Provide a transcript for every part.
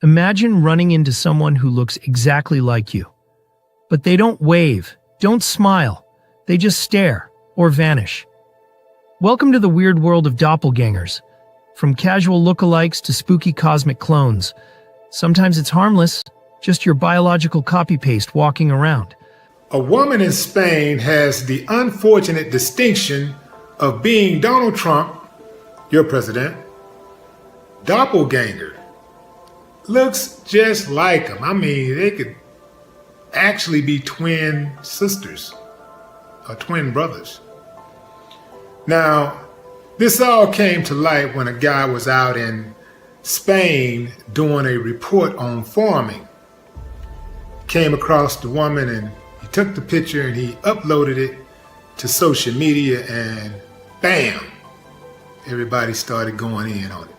Imagine running into someone who looks exactly like you. But they don't wave, don't smile, they just stare or vanish. Welcome to the weird world of doppelgangers. From casual lookalikes to spooky cosmic clones. Sometimes it's harmless, just your biological copy-paste walking around. A woman in Spain has the unfortunate distinction of being Donald Trump, your president, doppelganger. Looks just like him. I mean, they could actually be twin sisters or twin brothers. Now, this all came to light when a guy was out in Spain doing a report on farming. Came across the woman and he took the picture and he uploaded it to social media and bam, everybody started going in on it.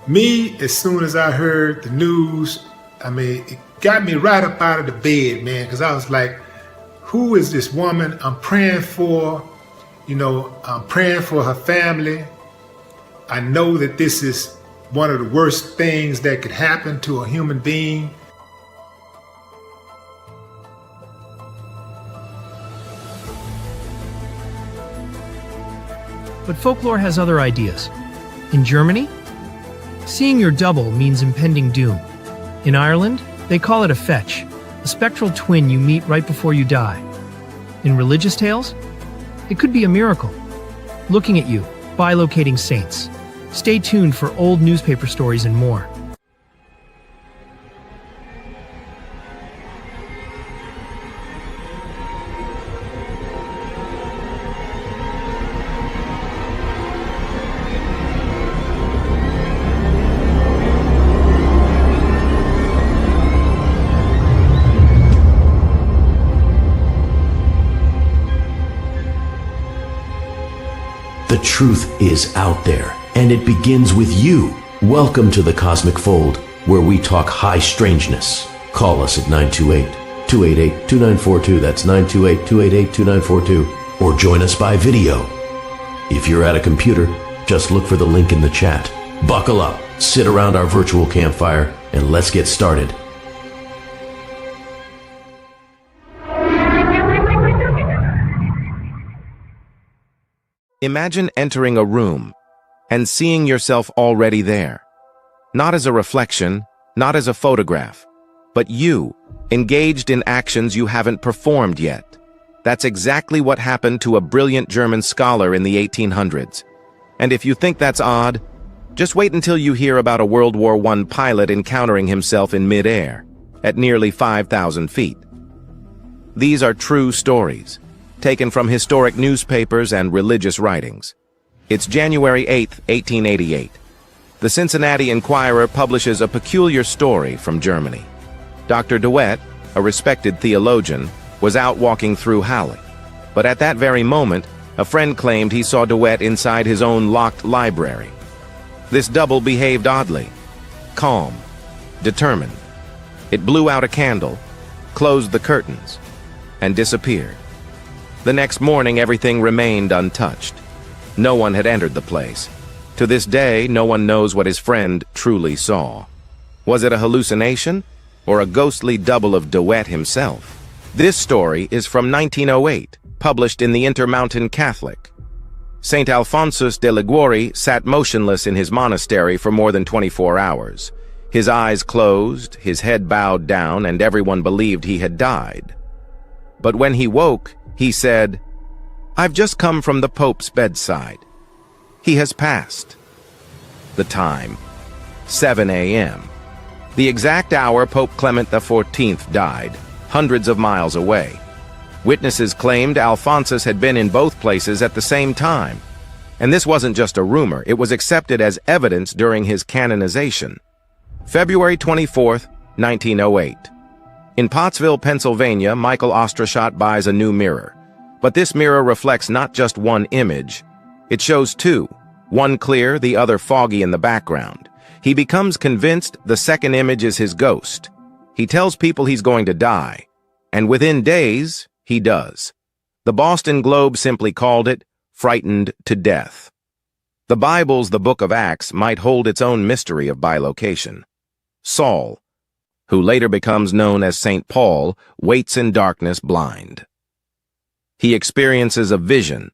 Me, as soon as I heard the news, it got me right up out of the bed, man, because I was like, who is this woman? I'm praying for, I'm praying for her family. I know that this is one of the worst things that could happen to a human being. But folklore has other ideas. In Germany, seeing your double means impending doom. In Ireland, they call it a fetch, a spectral twin you meet right before you die. In religious tales, it could be a miracle. Looking at you, bilocating saints. Stay tuned for old newspaper stories and more. The truth is out there, and it begins with you. Welcome to the Cosmic Fold, where we talk high strangeness. Call us at 928-288-2942. That's 928-288-2942. Or join us by video. If you're at a computer, just look for the link in the chat. Buckle up, sit around our virtual campfire, and let's get started. Imagine entering a room and seeing yourself already there. Not as a reflection, not as a photograph, but you, engaged in actions you haven't performed yet. That's exactly what happened to a brilliant German scholar in the 1800s. And if you think that's odd, just wait until you hear about a World War I pilot encountering himself in mid-air, at nearly 5,000 feet. These are true stories, taken from historic newspapers and religious writings. It's January 8, 1888. The Cincinnati Enquirer publishes a peculiar story from Germany. Dr. DeWitt, a respected theologian, was out walking through Halle. But at that very moment, a friend claimed he saw DeWitt inside his own locked library. This double behaved oddly, calm, determined. It blew out a candle, closed the curtains, and disappeared. The next morning, everything remained untouched. No one had entered the place. To this day, no one knows what his friend truly saw. Was it a hallucination or a ghostly double of DeWitt himself? This story is from 1908, published in the Intermountain Catholic. St. Alphonsus de Liguori sat motionless in his monastery for more than 24 hours. His eyes closed, his head bowed down, and everyone believed he had died. But when he woke, he said, "I've just come from the Pope's bedside. He has passed." The time, 7 a.m. The exact hour Pope Clement XIV died, hundreds of miles away. Witnesses claimed Alphonsus had been in both places at the same time. And this wasn't just a rumor, it was accepted as evidence during his canonization. February 24th, 1908. In Pottsville, Pennsylvania, Michael Osterschott buys a new mirror. But this mirror reflects not just one image. It shows two, one clear, the other foggy in the background. He becomes convinced the second image is his ghost. He tells people he's going to die. And within days, he does. The Boston Globe simply called it frightened to death. The Bible's the book of Acts might hold its own mystery of bilocation. Saul, who later becomes known as St. Paul, waits in darkness blind. He experiences a vision.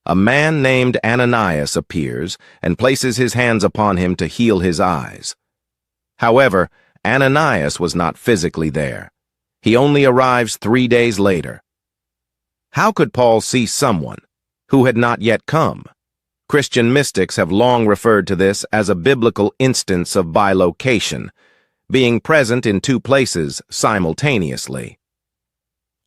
A man named Ananias appears and places his hands upon him to heal his eyes. However, Ananias was not physically there. He only arrives 3 days later. How could Paul see someone who had not yet come? Christian mystics have long referred to this as a biblical instance of bilocation, being present in two places simultaneously.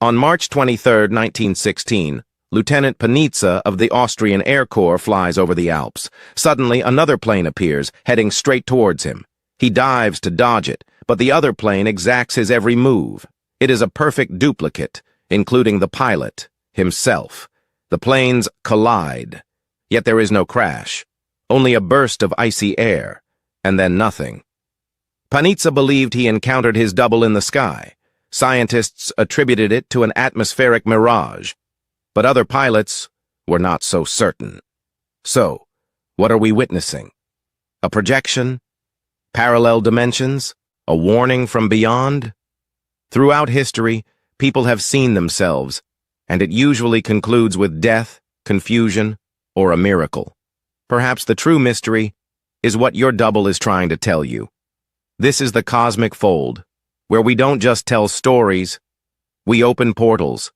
On March 23, 1916, Lieutenant Panizza of the Austrian Air Corps flies over the Alps. Suddenly, another plane appears, heading straight towards him. He dives to dodge it, but the other plane exacts his every move. It is a perfect duplicate, including the pilot himself. The planes collide, yet there is no crash, only a burst of icy air, and then nothing. Panizza believed he encountered his double in the sky. Scientists attributed it to an atmospheric mirage, but other pilots were not so certain. So, what are we witnessing? A projection? Parallel dimensions? A warning from beyond? Throughout history, people have seen themselves, and it usually concludes with death, confusion, or a miracle. Perhaps the true mystery is what your double is trying to tell you. This is the Cosmic Fold, where we don't just tell stories, we open portals.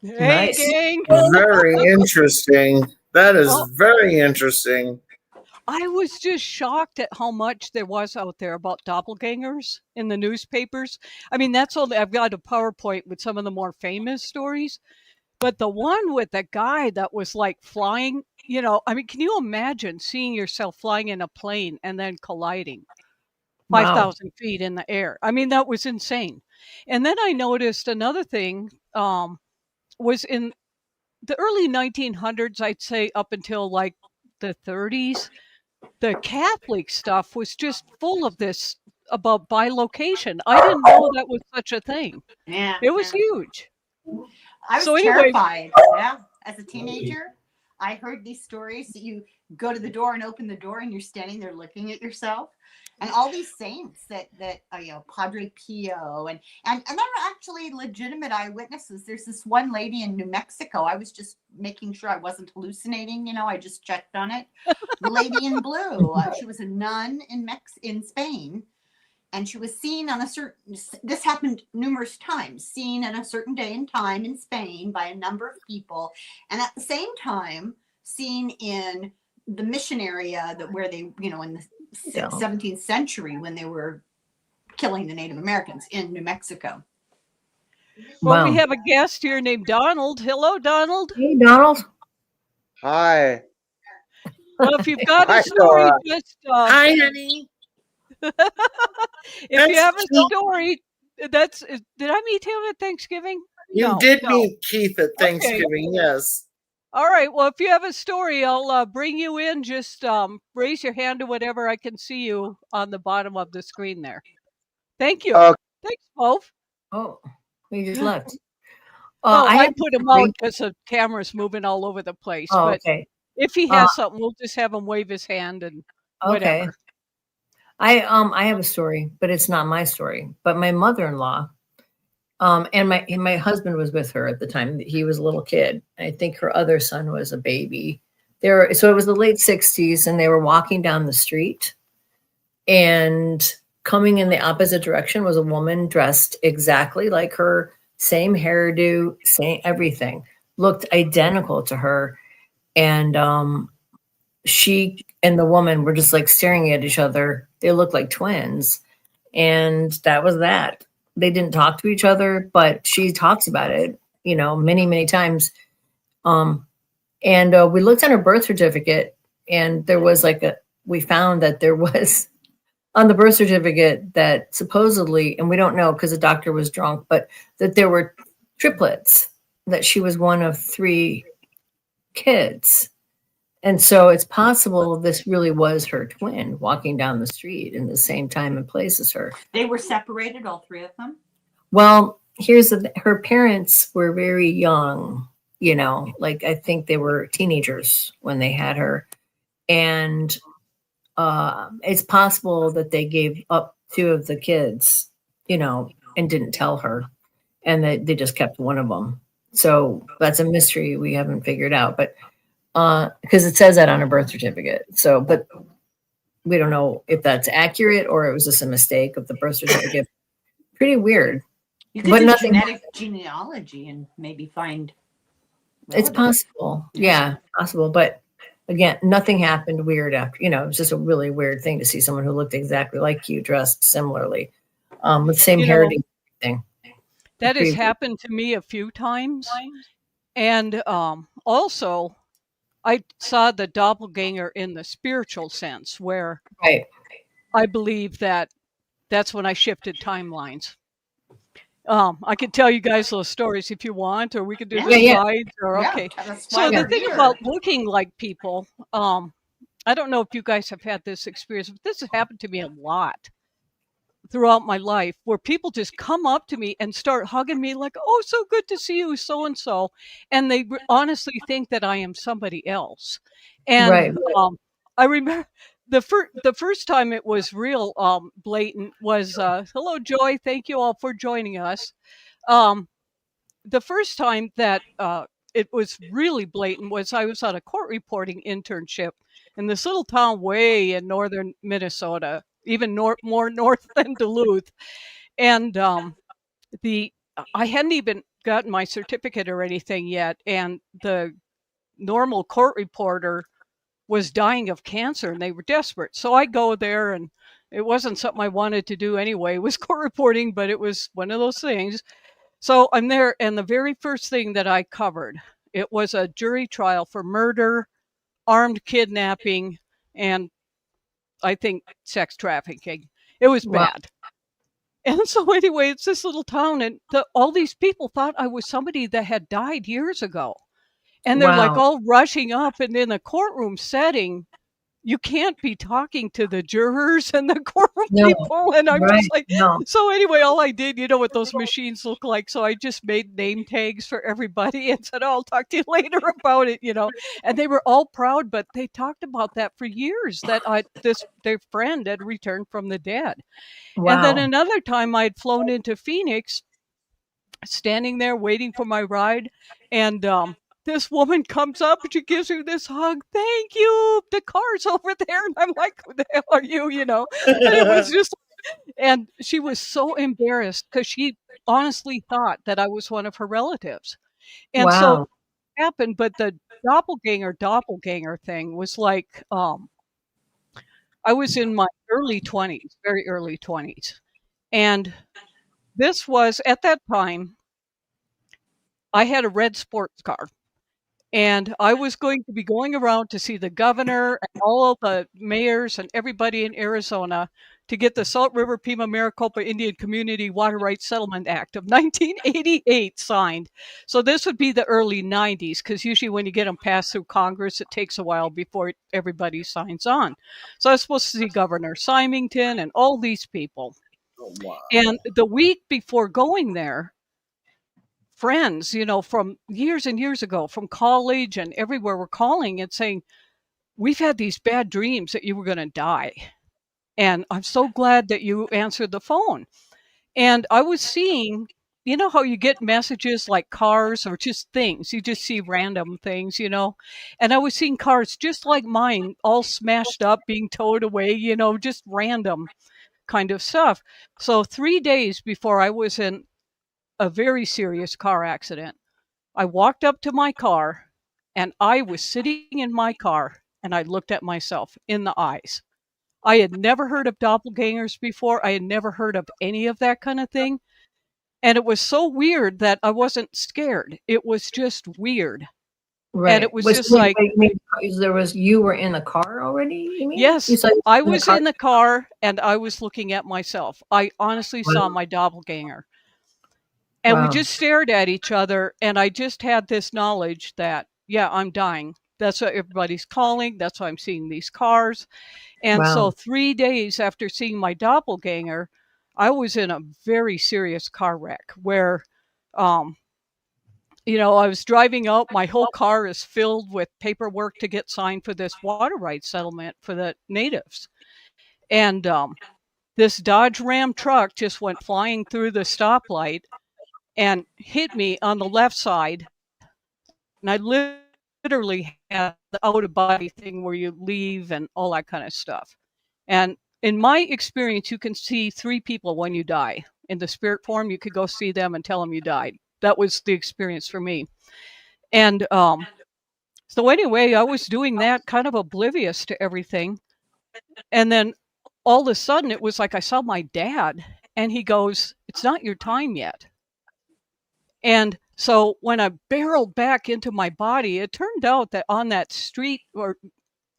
Hey, Nice. gang. Very interesting. That is Well, very interesting. I was just shocked at how much there was out there about doppelgangers in the newspapers. I mean, that's only, I've got a PowerPoint with some of the more famous stories, but the one with the guy that was like flying, I mean, can you imagine seeing yourself flying in a plane and then colliding Wow. 5,000 feet in the air? I mean, that was insane. And then I noticed another thing was in the early 1900s, I'd say up until like the 30s, the Catholic stuff was just full of this about bilocation. I didn't know that was such a thing. Yeah. It was huge. I was So anyway- terrified. Yeah. As a teenager, I heard these stories. You go to the door and open the door and you're standing there looking at yourself. And all these saints that Padre Pio and they're actually legitimate eyewitnesses. There's this one lady in New Mexico. I was just making sure I wasn't hallucinating. I just checked on it. The lady in blue. She was a nun in Spain, and she was seen on a certain. This happened numerous times. Seen on a certain day and time in Spain by a number of people, and at the same time seen in the mission area where they, in the 17th century when they were killing the Native Americans in New Mexico. Well, we Wow. have a guest here named Donald. Hello, Donald. Hey, Donald. Hi. Well, if you've got Hi, a story, Dora. just Hi, honey. if you That's have a cute. story, did I meet him at Thanksgiving? You No, did no. meet Keith at Thanksgiving, yes. All right. Well, if you have a story, I'll bring you in. Just raise your hand or whatever. I can see you on the bottom of the screen there. Thank you. Okay. Thanks, Pove. Oh, we just left. I have put him story. out because the camera's moving all over the place. Oh, but okay. if he has something, we'll just have him wave his hand and Okay. whatever. I have a story, but it's not my story. But my mother-in-law, and my husband was with her at the time. He was a little kid. I think her other son was a baby. So it was the late 60s, and they were walking down the street, and coming in the opposite direction was a woman dressed exactly like her, same hairdo, same everything, looked identical to her. And she and the woman were just like staring at each other. They looked like twins. And that was that. They didn't talk to each other, but she talks about it, many, many times. And we looked on her birth certificate, and there was we found that there was on the birth certificate that supposedly, and we don't know because the doctor was drunk, but that there were triplets, that she was one of 3 kids. And so it's possible this really was her twin walking down the street in the same time and place as her. They were separated, all 3 of them. Well, her parents were very young. you know, like I think they were teenagers when they had her. And it's possible that they gave up 2 of the kids, you know, and didn't tell her, and they just kept one of them. So that's a mystery we haven't figured out, but because it says that on her birth certificate. So, but we don't know if that's accurate or it was just a mistake of the birth certificate. Pretty weird. You could But do nothing. genetic genealogy and maybe find. It's relatives. possible. Yeah, possible. But again, nothing happened weird after, you know, it was just a really weird thing to see someone who looked exactly like you dressed similarly, with the same You hair know, thing. that has Pretty- happened to me a few times. And also, I saw the doppelganger in the spiritual sense, where Right. I believe that that's when I shifted timelines. I could tell you guys those stories if you want, or we could do Yeah. the Yeah. slides, or Yeah, okay. that's So why the we're thing here. about looking like people, I don't know if you guys have had this experience, but this has happened to me a lot throughout my life, where people just come up to me and start hugging me like, "Oh, so good to see you, so and so," and they honestly think that I am somebody else. And Right. I remember the first time it was real blatant was hello Joy, thank you all for joining us. Um, the first time that it was really blatant was I was on a court reporting internship in this little town way in northern Minnesota, even more north than Duluth. And the I hadn't even gotten my certificate or anything yet, and the normal court reporter was dying of cancer, and they were desperate. So I go there, and it wasn't something I wanted to do anyway. It was court reporting, but it was one of those things. So I'm there, and the very first thing that I covered, it was a jury trial for murder, armed kidnapping, and I think sex trafficking. It was Wow. bad. And so anyway, it's this little town, and all these people thought I was somebody that had died years ago. And they're like Wow. all rushing up, and in a courtroom setting, you can't be talking to the jurors and the courtroom No. people. And I'm Right. just like, No. so anyway, all I did, you know what those machines look like. So I just made name tags for everybody and said, oh, I'll talk to you later about it, you know. And they were all proud, but they talked about that for years, that their friend had returned from the dead. And then Wow. another time I'd flown into Phoenix, standing there waiting for my ride, and this woman comes up and she gives me this hug. Thank you. The car's over there. And I'm like, who the hell are you? You know? And it was just, and she was so embarrassed because she honestly thought that I was one of her relatives. And so Wow. it happened, but the doppelganger thing was like, I was in my early 20s, very early 20s. And this was at that time, I had a red sports car. And I was going to be going around to see the governor and all of the mayors and everybody in Arizona to get the Salt River Pima Maricopa Indian Community Water Rights Settlement Act of 1988 signed. So this would be the early 90s, because usually when you get them passed through Congress, it takes a while before everybody signs on. So I was supposed to see Governor Symington and all these people. Oh, wow. And the week before going there, friends, you know, from years and years ago, from college and everywhere, were calling and saying, we've had these bad dreams that you were going to die. And I'm so glad that you answered the phone. And I was seeing, you know, how you get messages like cars or just things, you just see random things, you know, and I was seeing cars just like mine, all smashed up, being towed away, you know, just random kind of stuff. So 3 days before I was in a very serious car accident, I walked up to my car, and I was sitting in my car, and I looked at myself in the eyes. I had never heard of doppelgangers before. I had never heard of any of that kind of thing. And it was so weird that I wasn't scared. It was just weird. Right. And it was just like, wait, you mean you were in the car already, you mean? yes, You saw you I in the was car? in the car and I was looking at myself. I honestly saw Wow. my doppelganger. And we Wow. just stared at each other, and I just had this knowledge that, yeah, I'm dying. That's what everybody's calling. That's why I'm seeing these cars. And so Wow. 3 days after seeing my doppelganger, I was in a very serious car wreck where I was driving out. My whole car is filled with paperwork to get signed for this water rights settlement for the natives. And this Dodge Ram truck just went flying through the stoplight and hit me on the left side. And I literally had the out of body thing where you leave and all that kind of stuff. And in my experience, you can see 3 people when you die. In the spirit form, you could go see them and tell them you died. That was the experience for me. And so anyway, I was doing that, kind of oblivious to everything. And then all of a sudden, it was like I saw my dad, and he goes, "It's not your time yet." And so when I barreled back into my body, it turned out that on that street, or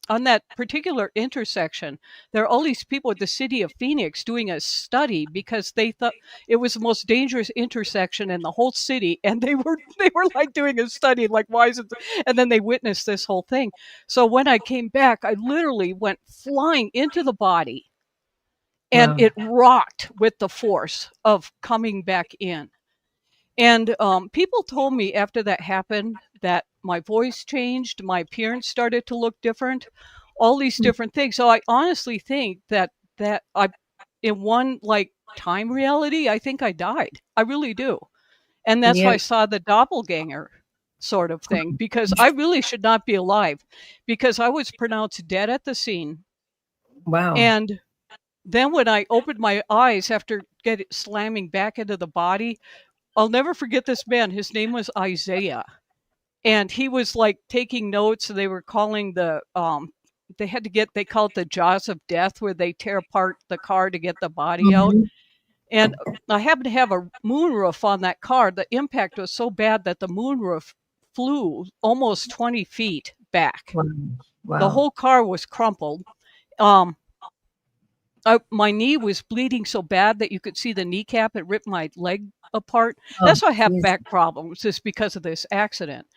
on that particular intersection, there are all these people at the city of Phoenix doing a study because they thought it was the most dangerous intersection in the whole city, and they were like doing a study, like, why is it? And then they witnessed this whole thing. So when I came back, I literally went flying into the body, and Wow. it rocked with the force of coming back in. And people told me after that happened that my voice changed, my appearance started to look different, all these different things. So I honestly think that I, in one like time reality, I think I died. I really do, and that's why Yeah. I saw the doppelganger sort of thing, because I really should not be alive, because I was pronounced dead at the scene. Wow. And then when I opened my eyes after slamming back into the body, I'll never forget this man. His name was Isaiah. And he was like taking notes. They were calling they call it the jaws of death, where they tear apart the car to get the body out. Mhm. And I happened to have a moonroof on that car. The impact was so bad that the moonroof flew almost 20 feet back. Wow. The Wow. whole car was crumpled. My knee was bleeding so bad that you could see the kneecap. It ripped my leg apart. Oh, That's why I have geez. back problems, just because of this accident.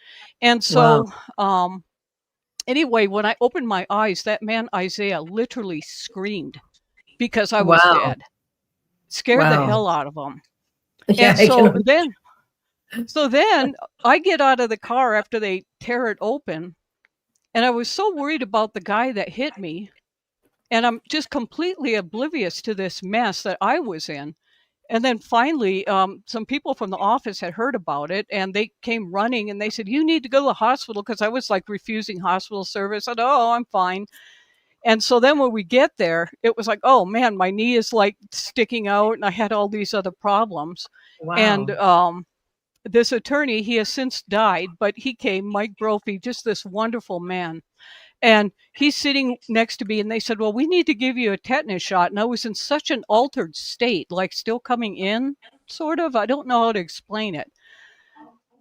And Wow. so, anyway, when I opened my eyes, that man Isaiah literally screamed because I was Wow. dead. Scared the Wow. hell out of him. Yeah, And I can. so then I get out of the car after they tear it open, and I was so worried about the guy that hit me, and I'm just completely oblivious to this mess that I was in. And then finally, some people from the office had heard about it, and they came running, and they said, "You need to go to the hospital," because I was like refusing hospital service. I said, "Oh, I'm fine." And so then when we get there, it was like, "Oh man, my knee is like sticking out," and I had all these other problems. And Wow. this attorney, he has since died, but he came, Mike Brophy, just this wonderful man. And he's sitting next to me, and they said, "Well, we need to give you a tetanus shot." And I was in such an altered state, like still coming in, sort of. I don't know how to explain it.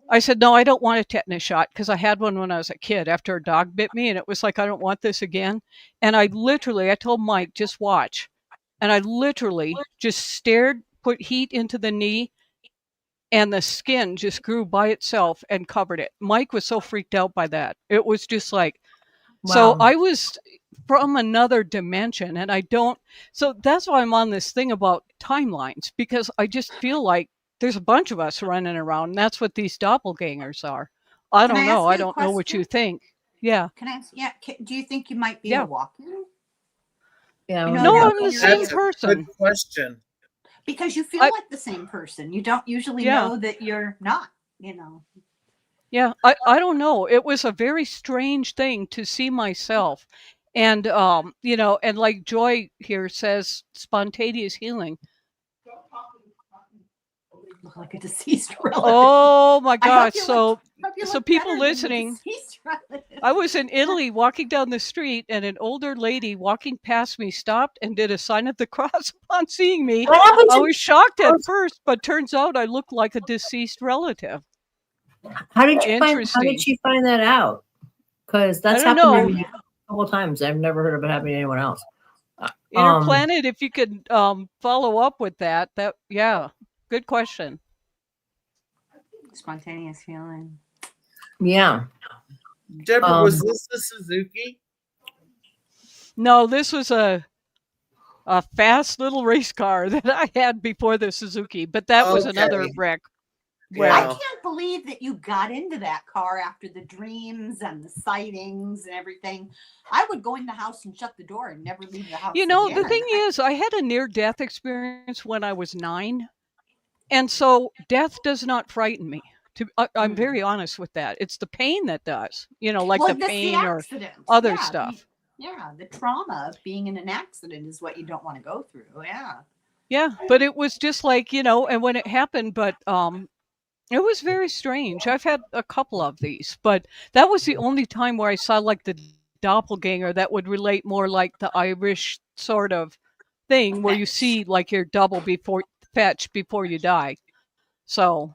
I said, "No, I don't want a tetanus shot," because I had one when I was a kid after a dog bit me. And it was like, I don't want this again. And I told Mike, "Just watch." And I literally just stared, put heat into the knee, and the skin just grew by itself and covered it. Mike was so freaked out by that. It was just like, so Wow. I was from another dimension, and so that's why I'm on this thing about timelines, because I just feel like there's a bunch of us running around, and that's what these doppelgangers are. I Can I don't know. ask I you a don't know what you question? think. Yeah. Can I ask? Yeah. Do you think you might be a Yeah. walk-in? Yeah. You know, No, that I'm the you're same That's a person. good question. because you feel I, like the same person. You don't usually yeah. know that you're not. You know. Yeah. I don't know. It was a very strange thing to see myself. And, and like Joy here says, spontaneous healing. Look like a deceased relative. Oh my I hope gosh. you So look people better than the listening, deceased relative. I was in Italy walking down the street, and an older lady walking past me stopped and did a sign of the cross upon seeing me. What happened I to? was shocked at first, but turns out I looked like a deceased relative. How did you find? How did Interesting. she find that out? Because I that's don't happened to know. me a couple times. I've never heard of it happening to anyone else. Interplanet, if you could follow up with that, yeah, good question. Spontaneous healing. Yeah. Deborah, was this the Suzuki? No, this was a fast little race car that I had before the Suzuki, but that was another Okay. wreck. I Well, can't believe that you got into that car after the dreams and the sightings and everything. I would go in the house and shut the door and never leave the house the again. thing is, I had a near-death experience when I was 9, and so death does not frighten me. I'm very honest with that. It's the pain that does, like Well, the that's the pain or accident. other Yeah, stuff. the trauma of being in an accident is what you don't want to go through. Yeah. Yeah, but it was just like, and when it happened, but it was very strange. I've had a couple of these, but that was the only time where I saw like the doppelganger that would relate more like the Irish sort of thing where you see like your double fetch before you die. So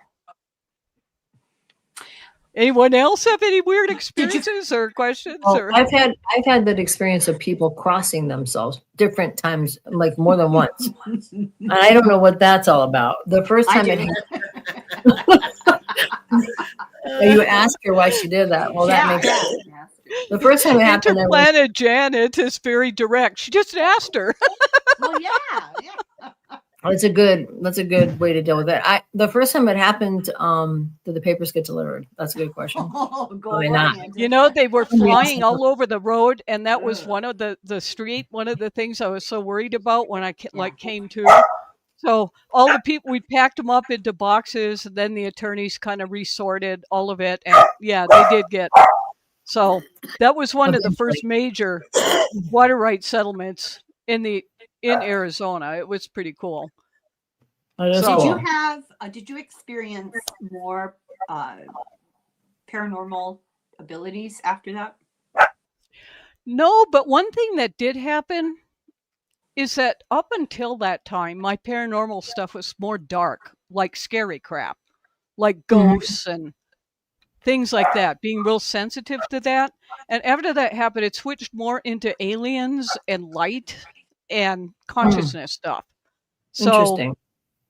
anyone else have any weird experiences or questions? Or I've had that experience of people crossing themselves different times, like more than once. And I don't know what that's all about. The first time you asked her why she did that. Well, that makes sense. The first time it happened, Interplanet Janet is very direct. She just asked her. Well, yeah. That's a good way to deal with it. The first time it happened, did the papers get delivered? That's a good question. Probably not. They were flying all over the road, and that was one of the things I was so worried about when I came to. So all the people, we packed them up into boxes, and then the attorneys kind of resorted all of it, and yeah, they did get. So that was one of the first major water rights settlements in Arizona. It was pretty cool. Did you experience more paranormal abilities after that? No, but one thing that did happen is that up until that time, my paranormal stuff was more dark, like scary crap, like ghosts and things like that, being real sensitive to that. And after that happened, it switched more into aliens and light and consciousness stuff. So, interesting.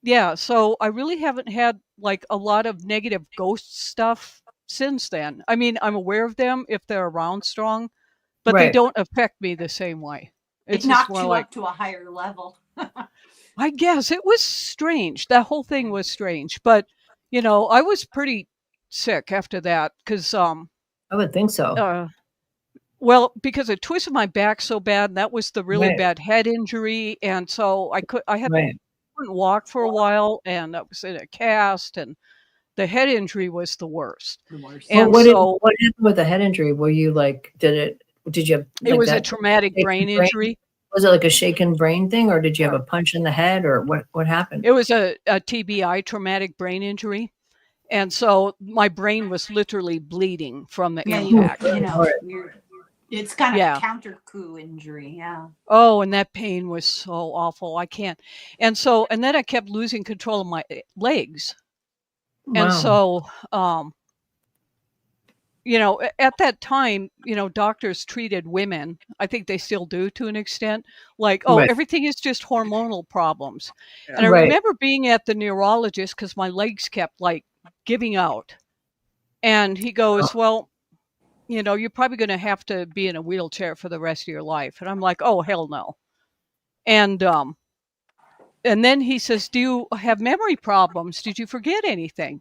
Yeah, so I really haven't had like a lot of negative ghost stuff since then. I mean, I'm aware of them if they're around strong, but they don't affect me the same way. It knocked you up to a higher level. I guess it was strange. That whole thing was strange, but I was pretty sick after that because I would think so. Well, because it twisted my back so bad, and that was the really bad head injury, and so I couldn't walk for a while, and I was in a cast, and the head injury was the worst. And what happened with the head injury? Were you did you have it was a traumatic brain injury. Was it like a shaken brain thing, or did you have a punch in the head, or what happened? It was a TBI, traumatic brain injury. And so my brain was literally bleeding from the impact. It's kind of a counter-coup injury, yeah. Oh, and that pain was so awful. I can't. And then I kept losing control of my legs. Wow. And so, at that time, doctors treated women, I think they still do to an extent, like, everything is just hormonal problems. Yeah. And I remember being at the neurologist because my legs kept giving out. And he goes, well, you're probably going to have to be in a wheelchair for the rest of your life. And I'm like, oh, hell no. And then he says, do you have memory problems? Did you forget anything?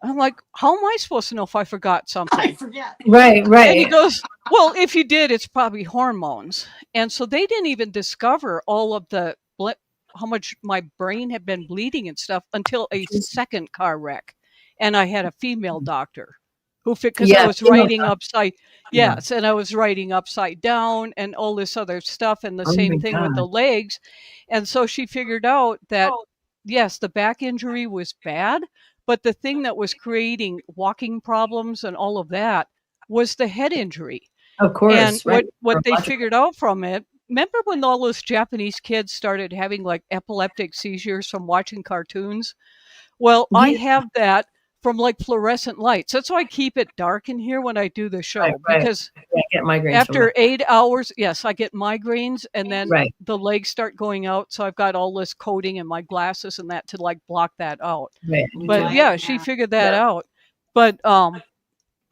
I'm like, how am I supposed to know if I forgot something? I forget. Right. And he goes, well, if you did, it's probably hormones. And so they didn't even discover all of how much my brain had been bleeding and stuff until a second car wreck. And I had a female doctor because I was writing upside, and I was writing upside down and all this other stuff, and the same thing with the legs. And so she figured out that, yes, the back injury was bad, but the thing that was creating walking problems and all of that was the head injury. Of course. And what they figured out from it, remember when all those Japanese kids started having epileptic seizures from watching cartoons? Well, I have that from fluorescent lights. That's why I keep it dark in here when I do the show. Because I get migraines after 8 hours, yes, I get migraines, and then the legs start going out. So I've got all this coating in my glasses and that to block that out. Right. But she figured that out. But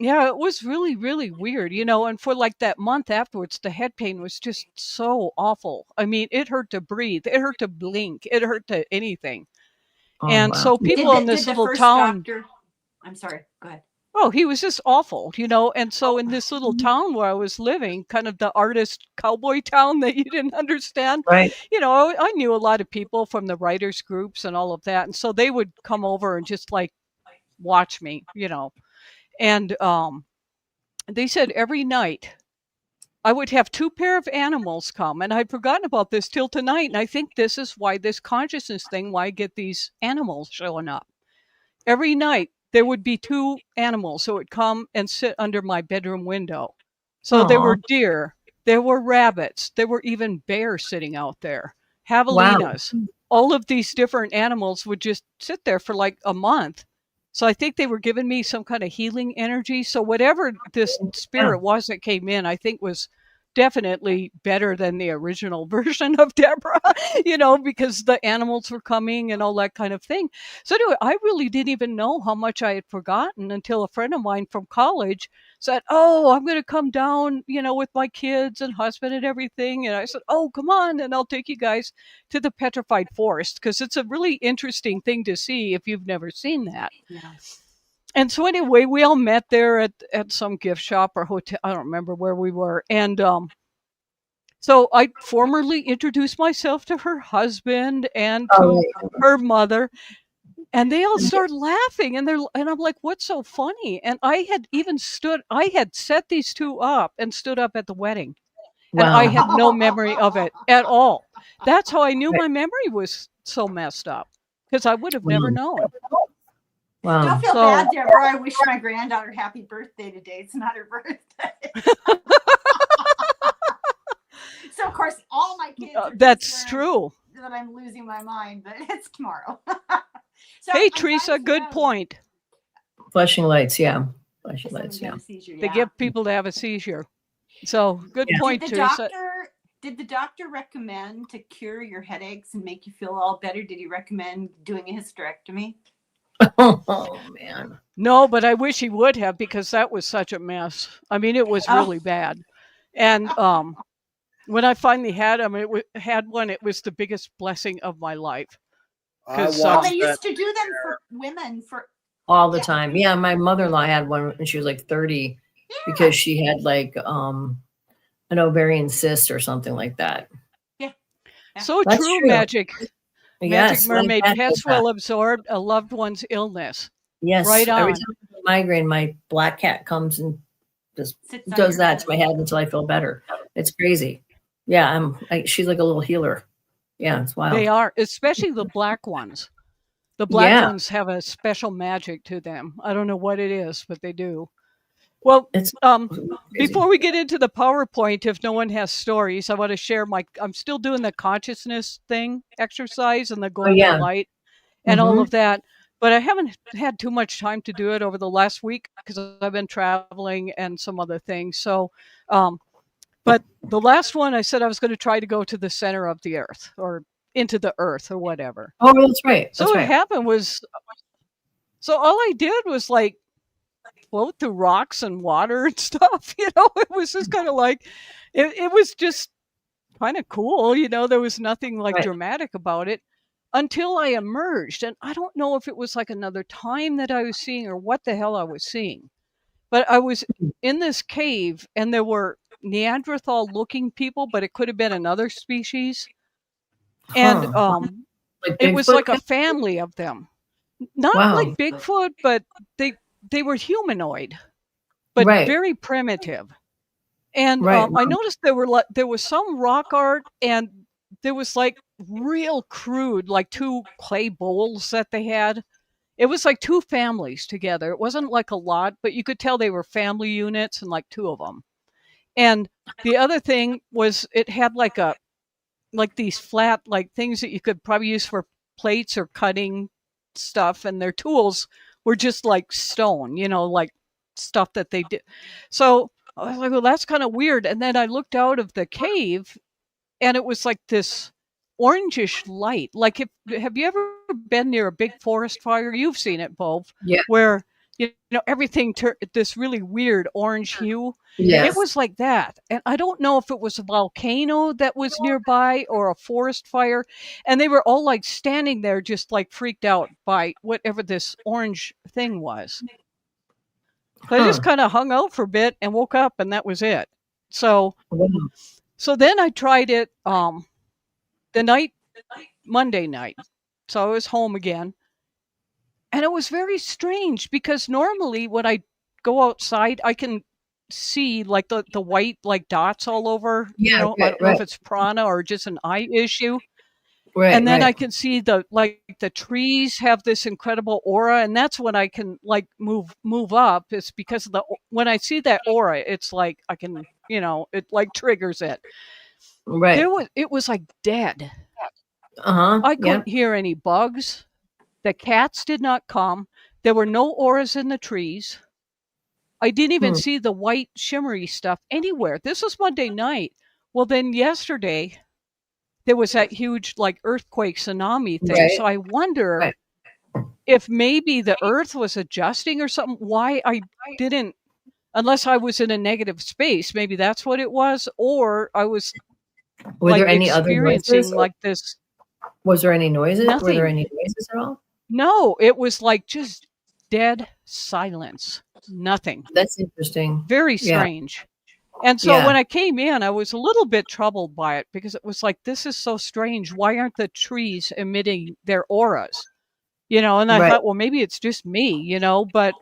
it was really, really weird, and for that month afterwards, the head pain was just so awful. I mean, it hurt to breathe. It hurt to blink. It hurt to anything. Oh, And wow. so people in this little town, doctor, I'm sorry, go ahead. oh, he was just awful, And so in this little town where I was living, kind of the artist cowboy town that you didn't understand, Right. I knew a lot of people from the writers groups and all of that. And so they would come over and just like watch me, And they said every night I would have 2 pair of animals come. And I'd forgotten about this till tonight. And I think this is why this consciousness thing, why I get these animals showing up. Every night there would be 2 animals that would come and sit under my bedroom window. So there were deer, there were rabbits, there were even bears sitting out there, javelinas. All of these different animals would just sit there for like a month. So I think they were giving me some kind of healing energy. So whatever this spirit was that came in, I think was definitely better than the original version of Deborah, because the animals were coming and all that kind of thing. So anyway, I really didn't even know how much I had forgotten until a friend of mine from college said, "Oh, I'm going to come down, with my kids and husband and everything." And I said, "Oh, come on, and I'll take you guys to the petrified forest, because it's a really interesting thing to see if you've never seen that." Yeah. And so anyway, we all met there at some gift shop or hotel. I don't remember where we were. And so I formally introduced myself to her husband and to her mother. And they all started laughing. And I'm like, "What's so funny?" And I had set these 2 up and stood up at the wedding. And I had no memory of it at all. That's how I knew my memory was so messed up, because I would have never known. Wow. Don't feel bad, Deborah. I wish my granddaughter happy birthday today. It's not her birthday. So, of course, all my kids are that's true. that I'm losing my mind, but it's tomorrow. So hey, Teresa, good point. Flashing lights, yeah. Flashing lights, yeah. They get people to have a seizure. So, good point, Teresa. Did the doctor recommend to cure your headaches and make you feel all better? Did he recommend doing a hysterectomy? Oh, man. No, but I wish he would have, because that was such a mess. I mean, it was really bad. And when I finally had him, it was the biggest blessing of my life. They used to do them for women for all the time. Yeah, my mother-in-law had one when she was like 30 because she had like an ovarian cyst or something like that. Yeah. So That's true, true. Magic. Yes, Magic Mermaid. like Pets will absorb a loved one's illness. Yes. Right on. Every time I have a migraine, my black cat comes and just does that to my head until I feel better. It's crazy. Yeah, she's like a little healer. Yeah, it's wild. They are, especially the black ones. The black ones have a special magic to them. I don't know what it is, but they do. Well, before we get into the PowerPoint, if no one has stories, I want to share I'm still doing the consciousness thing exercise and the golden light and all of that. But I haven't had too much time to do it over the last week because I've been traveling and some other things. So, but the last one, I said I was going to try to go to the center of the earth or into the earth or whatever. Oh, that's right. So what happened was, so all I did was like float through rocks and water and stuff. It was just kind of like, it was just kind of cool. There was nothing like dramatic about it until I emerged. And I don't know if it was like another time that I was seeing or what the hell I was seeing. But I was in this cave and there were Neanderthal looking people, but it could have been another species. And it was like a family of them. Not like Bigfoot, but they were humanoid, but very primitive. And I noticed there was some rock art, and there was like real crude, like 2 clay bowls that they had. It was like 2 families together. It wasn't like a lot, but you could tell they were family units and like 2 of them. And the other thing was it had like these flat like things that you could probably use for plates or cutting stuff, and their tools were just like stone, like stuff that they did. So I was like, well, that's kind of weird. And then I looked out of the cave and it was like this orangish light. Like have you ever been near a big forest fire? You've seen it, Bove. Yeah. Where, everything this really weird orange hue. Yes. It was like that. And I don't know if it was a volcano that was nearby or a forest fire. And they were all like standing there just like freaked out by whatever this orange thing was. So I just kind of hung out for a bit and woke up, and that was it. So then I tried it Monday night. So I was home again. And it was very strange because normally when I go outside, I can see like the white like dots all over. Yeah, I don't know if it's prana or just an eye issue. Right. And then I can see the trees have this incredible aura, and that's when I can like move up. It's because of when I see that aura, it's like I can, it like triggers it. Right. It was like dead. Uh-huh. I couldn't hear any bugs. The cats did not come. There were no auras in the trees. I didn't even see the white shimmery stuff anywhere. This was Monday night. Well, then yesterday there was that huge like earthquake tsunami thing. Right. So I wonder if maybe the earth was adjusting or something. Why I didn't, unless I was in a negative space, maybe that's what it was. Or I was Were there any other experiencing noises? like this. Was there any noises? Nothing. Were there any noises at all? No, it was like just dead silence. Nothing. That's interesting. Very strange. And so when I came in, I was a little bit troubled by it because it was like, this is so strange. Why aren't the trees emitting their auras? And I thought, well, maybe it's just me, but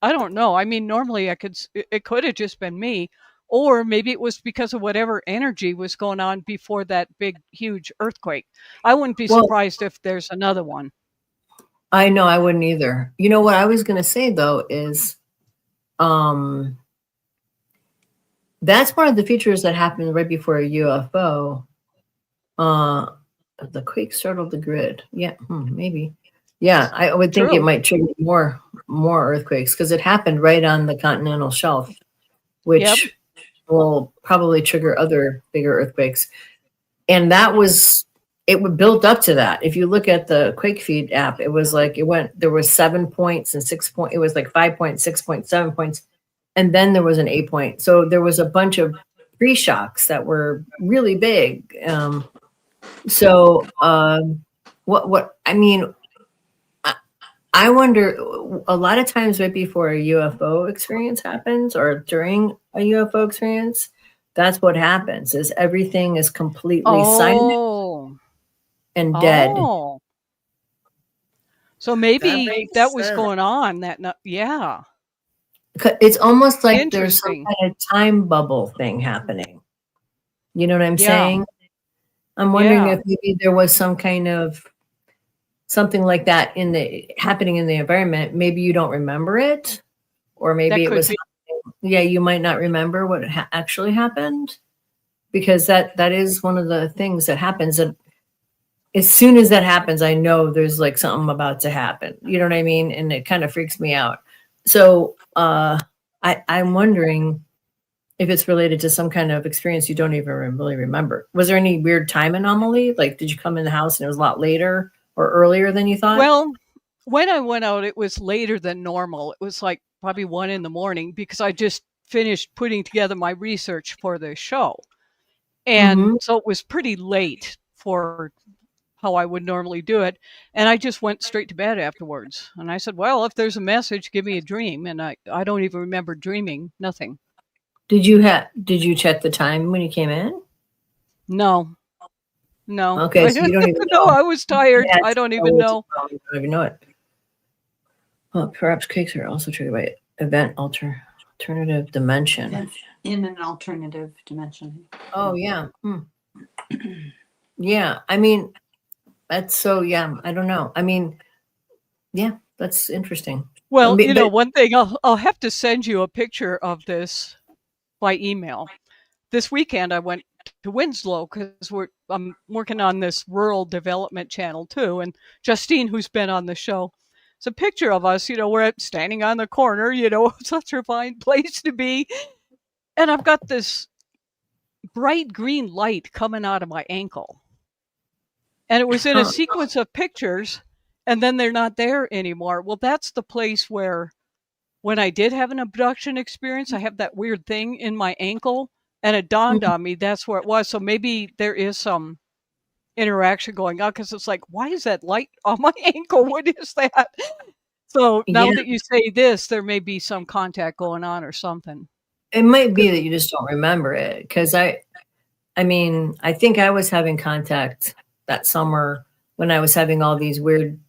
I don't know. I mean, normally it could have just been me, or maybe it was because of whatever energy was going on before that big, huge earthquake. I wouldn't be surprised if there's another one. I know, I wouldn't either. You know what I was going to say though is, that's one of the features that happened right before a UFO. The quake startled the grid. Yeah, maybe. Yeah, I would think it might trigger more earthquakes because it happened right on the continental shelf, which will probably trigger other bigger earthquakes. And it would build up to that. If you look at the Quake Feed app, it was like there was 7 points and 6 points. It was like 5 points, 6 points, 7 points. And then there was an 8 point. So there was a bunch of pre-shocks that were really big. I wonder, a lot of times right before a UFO experience happens or during a UFO experience, that's what happens is everything is completely silent and dead. So maybe that was going on that night. Yeah. It's almost like there's some kind of time bubble thing happening. You know what I'm saying? I'm wondering if maybe there was some kind of something like that happening in the environment. Maybe you don't remember it, or maybe it was. You might not remember what actually happened, because that is one of the things that happens. And as soon as that happens, I know there's like something about to happen. You know what I mean? And it kind of freaks me out. So I'm wondering if it's related to some kind of experience you don't even really remember. Was there any weird time anomaly? Like, did you come in the house and it was a lot later or earlier than you thought? Well, when I went out, it was later than normal. It was like probably 1 a.m. because I just finished putting together my research for the show. And so it was pretty late for how I would normally do it. And I just went straight to bed afterwards. And I said, well, if there's a message, give me a dream. And I don't even remember dreaming, nothing. Did you check the time when you came in? No. Okay, so you don't even know. No, I was tired. I don't even know. I don't even know it. Well, perhaps quakes are also triggered by event alternative dimension. In an alternative dimension. Oh, yeah. Yeah, I mean, that's so, I don't know. I mean, yeah, that's interesting. Well, one thing, I'll have to send you a picture of this by email. This weekend I went to Winslow because I'm working on this rural development channel too. And Justine, who's been on the show, it's a picture of us, we're standing on the corner, such a fine place to be. And I've got this bright green light coming out of my ankle. And it was in a sequence of pictures, and then they're not there anymore. Well, that's the place where when I did have an abduction experience, I have that weird thing in my ankle, and it dawned on me that's where it was. So maybe there is some interaction going on, because it's like, why is that light on my ankle? What is that? So now Yeah. that you say this, there may be some contact going on or something. It might be that you just don't remember it, because I mean, I think I was having contact that summer when I was having all these weird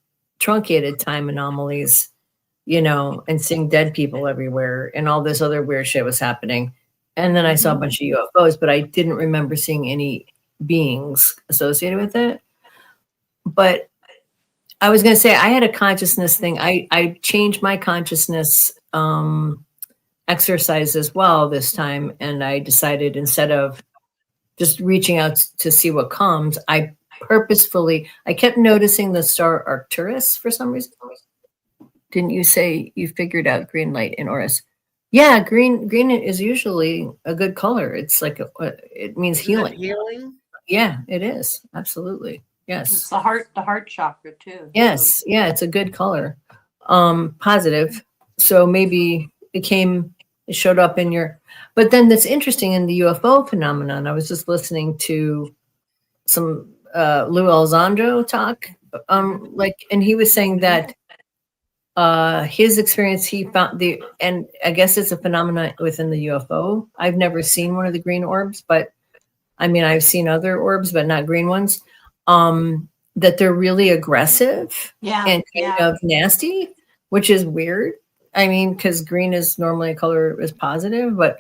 truncated time anomalies, you know, and seeing dead people everywhere and all this other weird shit was happening. And then I saw a bunch of UFOs, but I didn't remember seeing any beings associated with it. But I was going to say, I had a consciousness thing. I changed my consciousness exercise as well this time. And I decided, instead of just reaching out to see what comes, I kept noticing the star Arcturus for some reason. Didn't you say you figured out green light in Orus? Yeah, green is usually a good color. It's like it means healing. Healing? Yeah, it is. Absolutely. Yes. It's the heart chakra too. Yes. Yeah, it's a good color. Positive. So maybe it showed up in your, but then that's interesting in the UFO phenomenon. I was just listening to some Lou Elizondo talk, and he was saying that his experience, he found and I guess it's a phenomenon within the UFO. I've never seen one of the green orbs, but I mean, I've seen other orbs, but not green ones, that they're really aggressive and kind of nasty, which is weird. I mean, because green is normally a color is positive, but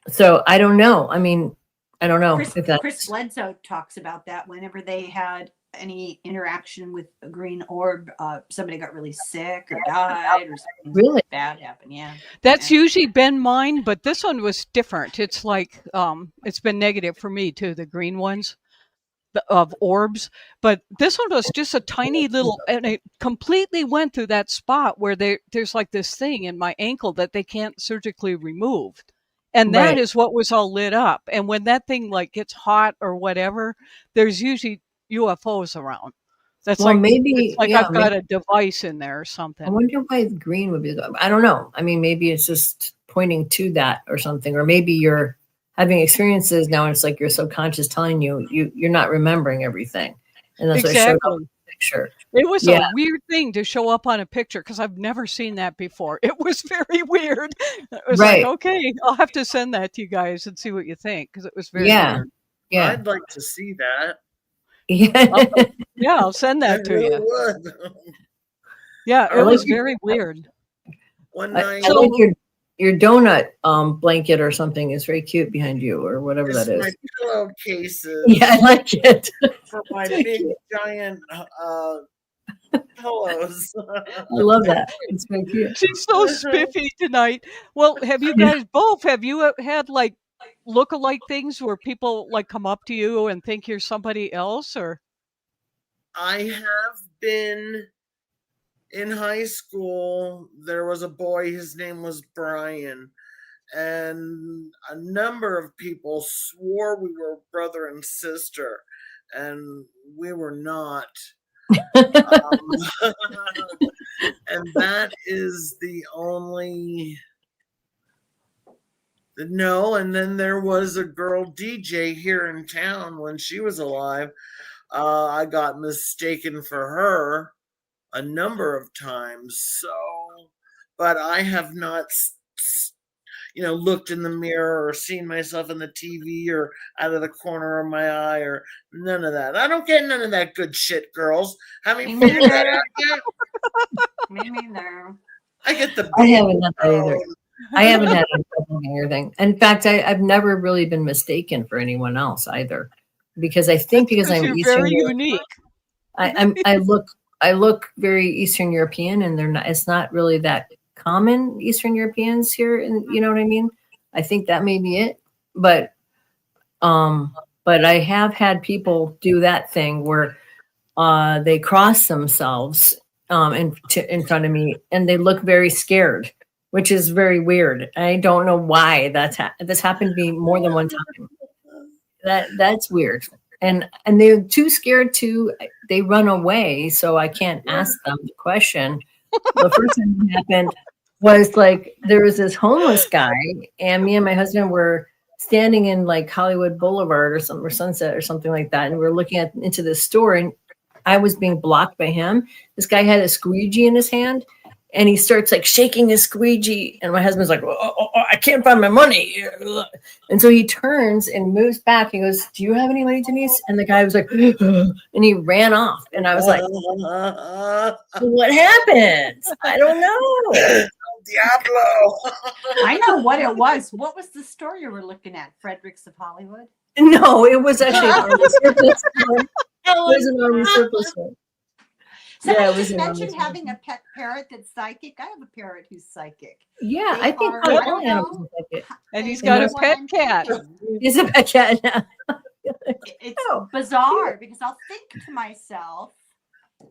so I don't know. I mean, I don't know if that's Chris Bledsoe talks about that whenever they had any interaction with a green orb, somebody got really sick or died or something really bad happened. Yeah. That's usually been mine, but this one was different. It's like, it's been negative for me too, the green ones of orbs. But this one was just a tiny little, and it completely went through that spot where there's like this thing in my ankle that they can't surgically remove. And that is what was all lit up. And when that thing like gets hot or whatever, there's usually UFOs around. That's maybe I've got a device in there or something. I wonder why green would be. I don't know. I mean, maybe it's just pointing to that or something, or maybe you're having experiences now, and it's like your subconscious telling you're not remembering everything, and that's what showed up in the picture. It was a weird thing to show up on a picture, because I've never seen that before. It was very weird. It was like, okay, I'll have to send that to you guys and see what you think, because it was very weird. Yeah, I'd like to see that. Yeah, I'll send that to you. Would. Yeah, it was very weird. One night, I like your donut blanket or something is very cute behind you, or whatever that is. My pillow cases. Yeah, I like it. For my big giant pillows. I love that. It's very cute. She's so spiffy tonight. Well, have you guys had like look-alike things where people like come up to you and think you're somebody else? Or I have been in high school. There was a boy, his name was Brian, and a number of people swore we were brother and sister, and we were not. And that is the only no. And then there was a girl DJ here in town when she was alive. I got mistaken for her a number of times. So, but I have not, looked in the mirror or seen myself in the TV or out of the corner of my eye or none of that. I don't get none of that good shit, girls. Haven't figured that out yet? Me neither. I get the. I haven't done that either. I haven't had a doppelganger thing. In fact, I've never really been mistaken for anyone else either, because I think because I'm Eastern, very unique. I look very Eastern European, and they're not. It's not really that common Eastern Europeans here, and you know what I mean. I think that may be it, but I have had people do that thing where they cross themselves in front of me, and they look very scared, which is very weird. I don't know why that's happened to me more than one time. That's weird. And they're too scared they run away, so I can't ask them the question. The first time it happened, was like there was this homeless guy, and me and my husband were standing in like Hollywood Boulevard or something, or Sunset or something like that, and we were looking into this store, and I was being blocked by him. This guy had a squeegee in his hand, and he starts like shaking his squeegee, and my husband's like, I can't find my money. And so he turns and moves back. He goes, do you have any money, Denise? And the guy was like, and he ran off. And I was like, what happened? I don't know. Diablo. I know what it was. What was the store you were looking at? Frederick's of Hollywood? No, it was actually an army surplus store. It was an army surplus store. Somebody just mentioned having a pet parrot that's psychic. I have a parrot who's psychic. Yeah, They I think are- all animals are psychic. And he's got a That's what pet I'm cat. thinking. He's a pet cat now. It's bizarre because I'll think to myself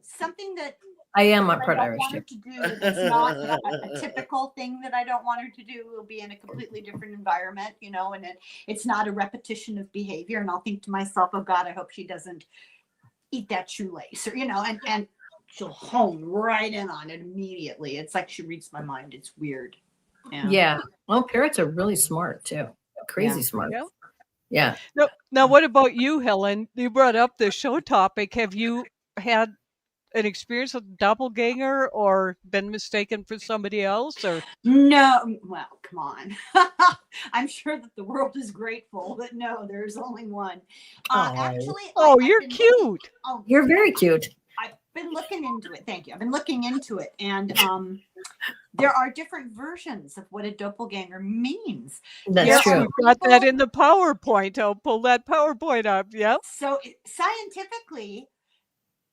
something that I am a I part don't Irish want too. her to do that's not a typical thing that I don't want her to do. Will be in a completely different environment, you know, and it's not a repetition of behavior. And I'll think to myself, oh God, I hope she doesn't eat that shoelace, or you know, and she'll hone right in on it immediately. It's like she reads my mind. It's weird. Yeah. Well, parrots are really smart too. Crazy Yeah. smart. Yeah. Yeah. Now, what about you, Helen? You brought up the show topic. Have you had an experience with doppelganger or been mistaken for somebody else? Or No, well, come on. I'm sure that the world is grateful that no, there's only one. Actually, oh, I've you're been cute. looking- oh, You're very cute. I've been looking into it. Thank you. I've been looking into it, and there are different versions of what a doppelganger means. That's Yes, true. we've got that in the PowerPoint. I'll pull that PowerPoint up. Yep. So scientifically,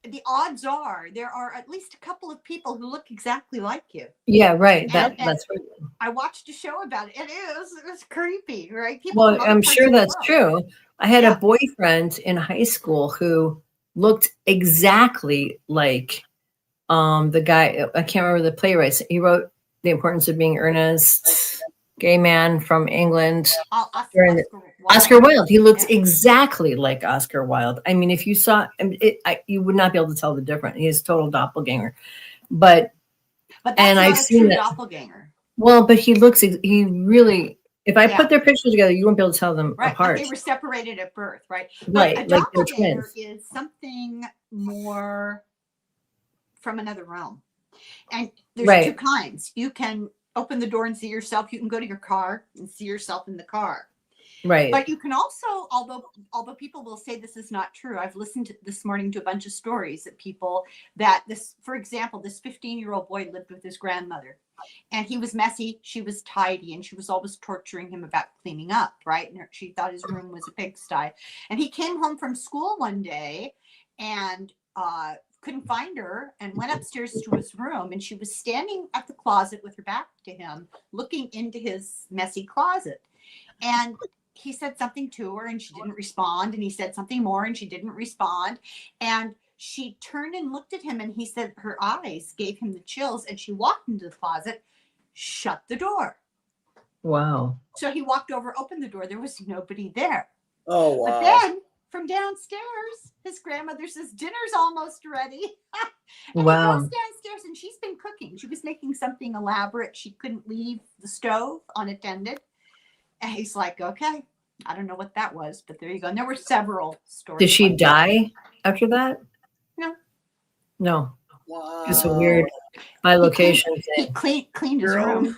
the odds are there are at least a couple of people who look exactly like you. Yeah, right. And- That's right. I watched a show about it. It's creepy, right? People Well, from other I'm parts sure of the that's world. true. I had Yeah. a boyfriend in high school who looked exactly like the guy. I can't remember the playwright. He wrote The Importance of Being Earnest, gay man from England. During the- Oscar Wilde. He looks Yeah. exactly like Oscar Wilde. I mean, if you saw it, you would not be able to tell the difference. He is total doppelganger. But But that's and not I've a seen true that. doppelganger. Well, but he really. If I Yeah. put their pictures together, you won't be able to tell them Right. apart. Like they were separated at birth, right? Right, But a like they're doppelganger twins. is something more from another realm. And there's Right. two kinds. You can open the door and see yourself. You can go to your car and see yourself in the car. Right. But you can also, although people will say this is not true, I've listened to this morning to a bunch of stories that people for example, this 15-year-old boy lived with his grandmother, and he was messy, she was tidy, and she was always torturing him about cleaning up, right? And she thought his room was a pigsty. And he came home from school one day and couldn't find her and went upstairs to his room, and she was standing at the closet with her back to him, looking into his messy closet. And he said something to her and she didn't respond. And he said something more and she didn't respond. And she turned and looked at him, and he said her eyes gave him the chills, and she walked into the closet, shut the door. Wow. So he walked over, opened the door. There was nobody there. Oh, wow. But then from downstairs, his grandmother says, dinner's almost ready. And Wow. he goes downstairs, and she's been cooking. She was making something elaborate. She couldn't leave the stove unattended. And he's like, okay, I don't know what that was, but there you go. And there were several stories. Did she like that. die after that? No. No. Wow. It's a weird bilocation He thing. cleaned his Your room.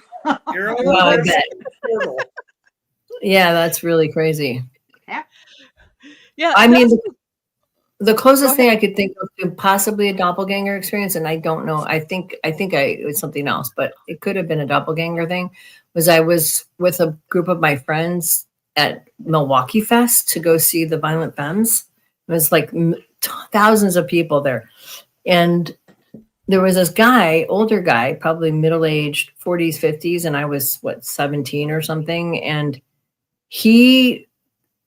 Your own Wow, I personal bet. portal. Yeah, that's really crazy. Yeah. I mean, that's- the closest Go thing I could think of to possibly a doppelganger experience, and I don't know, I think it was something else, but it could have been a doppelganger thing, was I was with a group of my friends at Milwaukee Fest to go see the Violent Femmes. It was like thousands of people there. And there was this guy, older guy, probably middle-aged, 40s, 50s, and I was, 17 or something. And he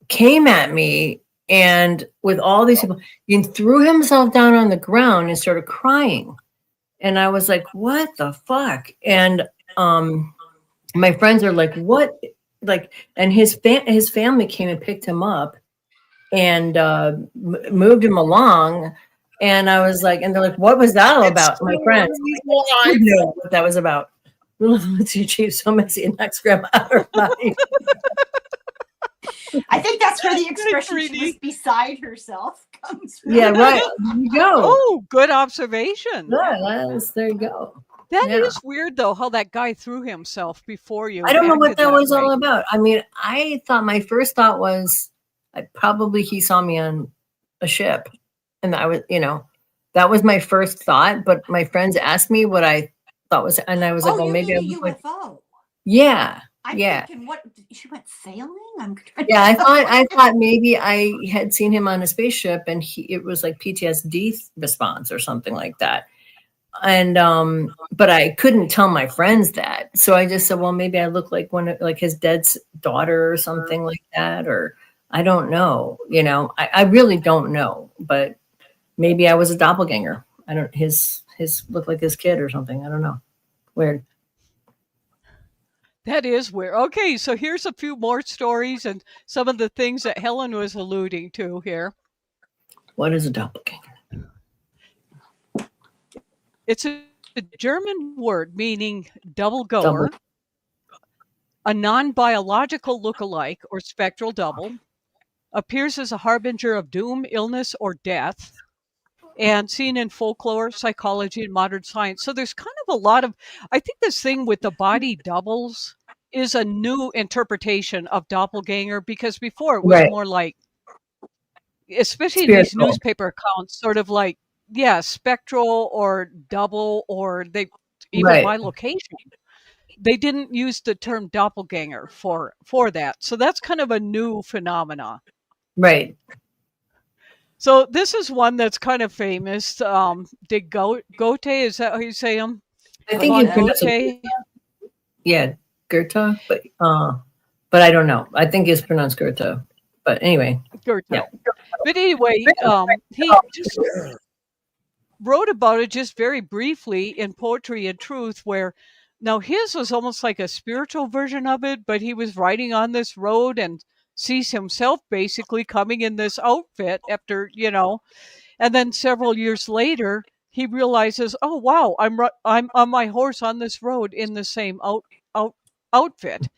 came at me, and with all these people, he threw himself down on the ground and started crying. And I was like, what the fuck? And my friends are like, what? Like, and his family came and picked him up and moved him along. And I was like, and they're like, what was that all about? My friends, I knew what that was about. She's so messy and knocks grandma out of her body. I think that's where the expression she was beside herself comes from. Yeah, right. There you go. Oh, good observation. Yes, there you go. That is weird, though, how that guy threw himself before you. I don't know what that was all about. I mean, I thought my first thought was probably he saw me on a ship. And I was, that was my first thought. But my friends asked me what I thought was, and I was like, well, maybe I was UFO. Like, yeah. I'm thinking, what? She went sailing? I thought maybe I had seen him on a spaceship, and it was like PTSD response or something like that. And but I couldn't tell my friends that, so I just said, well, maybe I look like like his dead daughter or something like that, or I don't know. I really don't know, but maybe I was a doppelganger. I don't. His looked like his kid or something. I don't know. Weird. That is weird. Okay, so here's a few more stories and some of the things that Helen was alluding to here. What is a doppelganger? It's a German word meaning double goer, a non-biological look-alike or spectral double, appears as a harbinger of doom, illness, or death, and seen in folklore, psychology, and modern science. So there's kind of a lot of, I think this thing with the body doubles is a new interpretation of doppelganger, because before it was more like, especially in these newspaper accounts, sort of like, spectral or double, or even bilocation. They didn't use the term doppelganger for that. So that's kind of a new phenomena. Right. So this is one that's kind of famous. De Goethe, is that how you say them? I think you pronounce it. Yeah, Goethe, but I don't know. I think it's pronounced Goethe. But anyway. Goethe. Yeah. But anyway, he just wrote about it just very briefly in Poetry and Truth, where now his was almost like a spiritual version of it, but he was riding on this road and sees himself basically coming in this outfit after, and then several years later, he realizes, oh, wow, I'm on my horse on this road in the same outfit.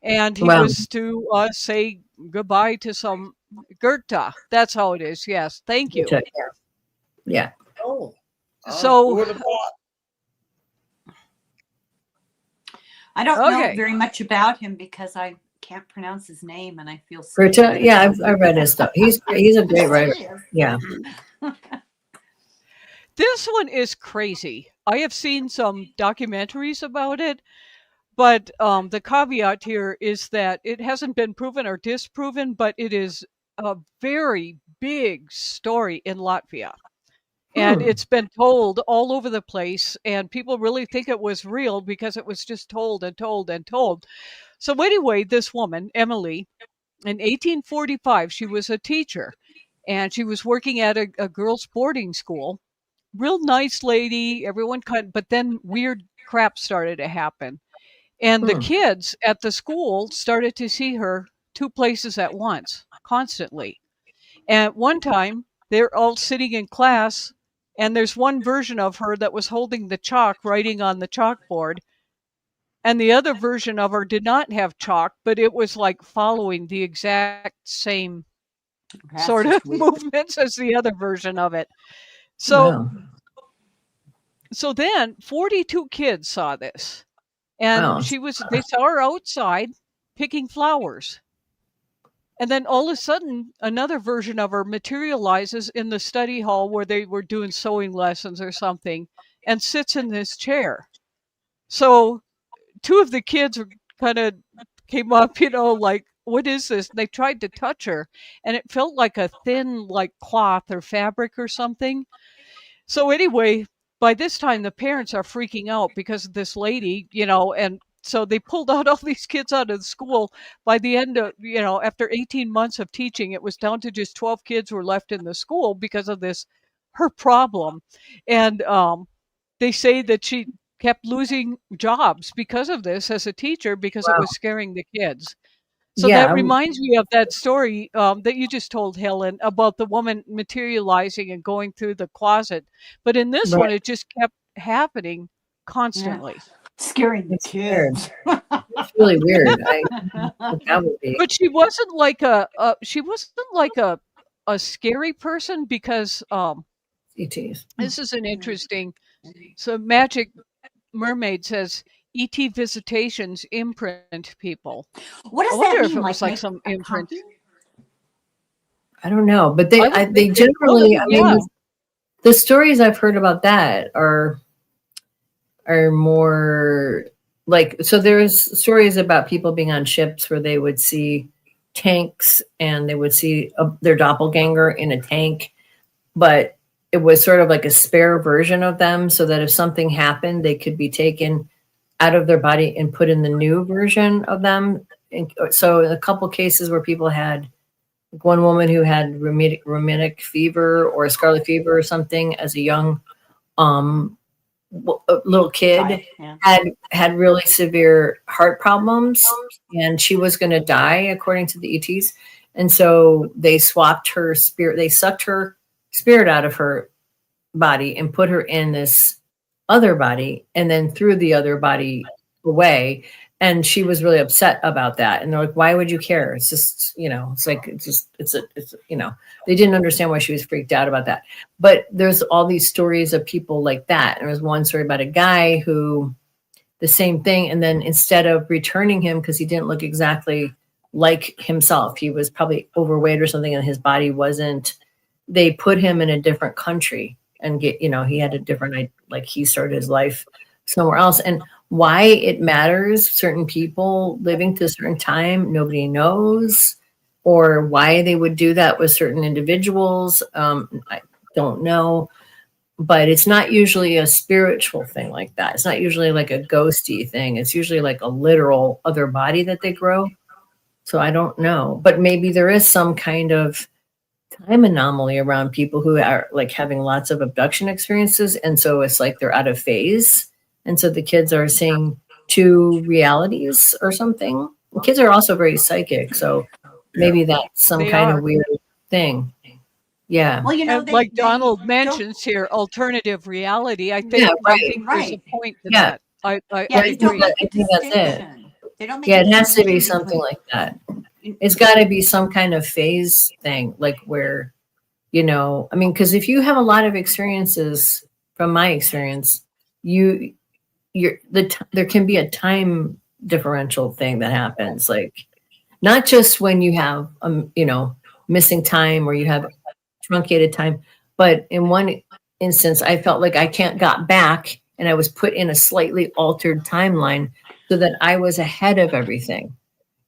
And he was to say goodbye to some Goethe. That's how it is. Yes. Thank you. Yeah. Oh. So I don't know very much about him because I can't pronounce his name, and I feel Goethe. Yeah, I've read his stuff. He's a great writer. Yeah. This one is crazy. I have seen some documentaries about it, but the caveat here is that it hasn't been proven or disproven, but it is a very big story in Latvia. And it's been told all over the place, and people really think it was real because it was just told and told and told. So anyway, this woman, Emily, in 1845, she was a teacher, and she was working at a girls' boarding school. Real nice lady, everyone but then weird crap started to happen. And the kids at the school started to see her two places at once, constantly. And at one time, they're all sitting in class, and there's one version of her that was holding the chalk, writing on the chalkboard. And the other version of her did not have chalk, but it was like following the exact same sort of movements as the other version of it. So, so then 42 kids saw this, and they saw her outside picking flowers. And then all of a sudden, another version of her materializes in the study hall where they were doing sewing lessons or something, and sits in this chair. So two of the kids kind of came up, like, what is this? They tried to touch her, and it felt like a thin, like cloth or fabric or something. So anyway, by this time, the parents are freaking out because of this lady, and so they pulled out all these kids out of the school. By the end of, after 18 months of teaching, it was down to just 12 kids were left in the school because of her problem. And they say that she kept losing jobs because of this as a teacher, because it was scaring the kids. So that reminds me of that story that you just told, Helen, about the woman materializing and going through the closet. But in this one, it just kept happening constantly. Scaring the It's weird. kids. It's really weird. That would be. But she wasn't like a scary person because ETs. this is an interesting. So Magic Mermaid says ET visitations imprint people. What does I wonder that if mean? it was like make some a imprint. copy? I don't know, but I would they think generally. I mean, yeah. the stories I've heard about that are more like, so there's stories about people being on ships where they would see tanks and they would see their doppelganger in a tank, but it was sort of like a spare version of them, so that if something happened, they could be taken out of their body and put in the new version of them. And so a couple cases where people had, like one woman who had rheumatic fever or scarlet fever or something as a young little kid, Yeah. had really severe heart problems, and she was going to die according to the ETs. And so they swapped her spirit. They sucked her spirit out of her body and put her in this other body, and then threw the other body away. And she was really upset about that. And they're like, why would you care? It's just, it's like, it's they didn't understand why she was freaked out about that. But there's all these stories of people like that. And there was one story about a guy who, the same thing. And then instead of returning him, because he didn't look exactly like himself, he was probably overweight or something, and his body wasn't, they put him in a different country and he had a different, like he started his life somewhere else. And why it matters, certain people living to a certain time, nobody knows, or why they would do that with certain individuals. I don't know, but it's not usually a spiritual thing like that. It's not usually like a ghosty thing. It's usually like a literal other body that they grow. So I don't know, but maybe there is some kind of time anomaly around people who are like having lots of abduction experiences. And so it's like they're out of phase. And so the kids are seeing two realities or something. The kids are also very psychic. So maybe that's some kind of weird thing. Yeah. Well, And like Donald mentions here, alternative reality. I think, I think there's a point to that. I they don't agree. make a I think that's it. distinction. They don't make a Yeah, it has to be distinction something between- like that. It's got to be some kind of phase thing, like where, I mean, because if you have a lot of experiences, from my experience, there can be a time differential thing that happens, like not just when you have missing time or you have truncated time, but in one instance I felt like I got back and I was put in a slightly altered timeline so that I was ahead of everything,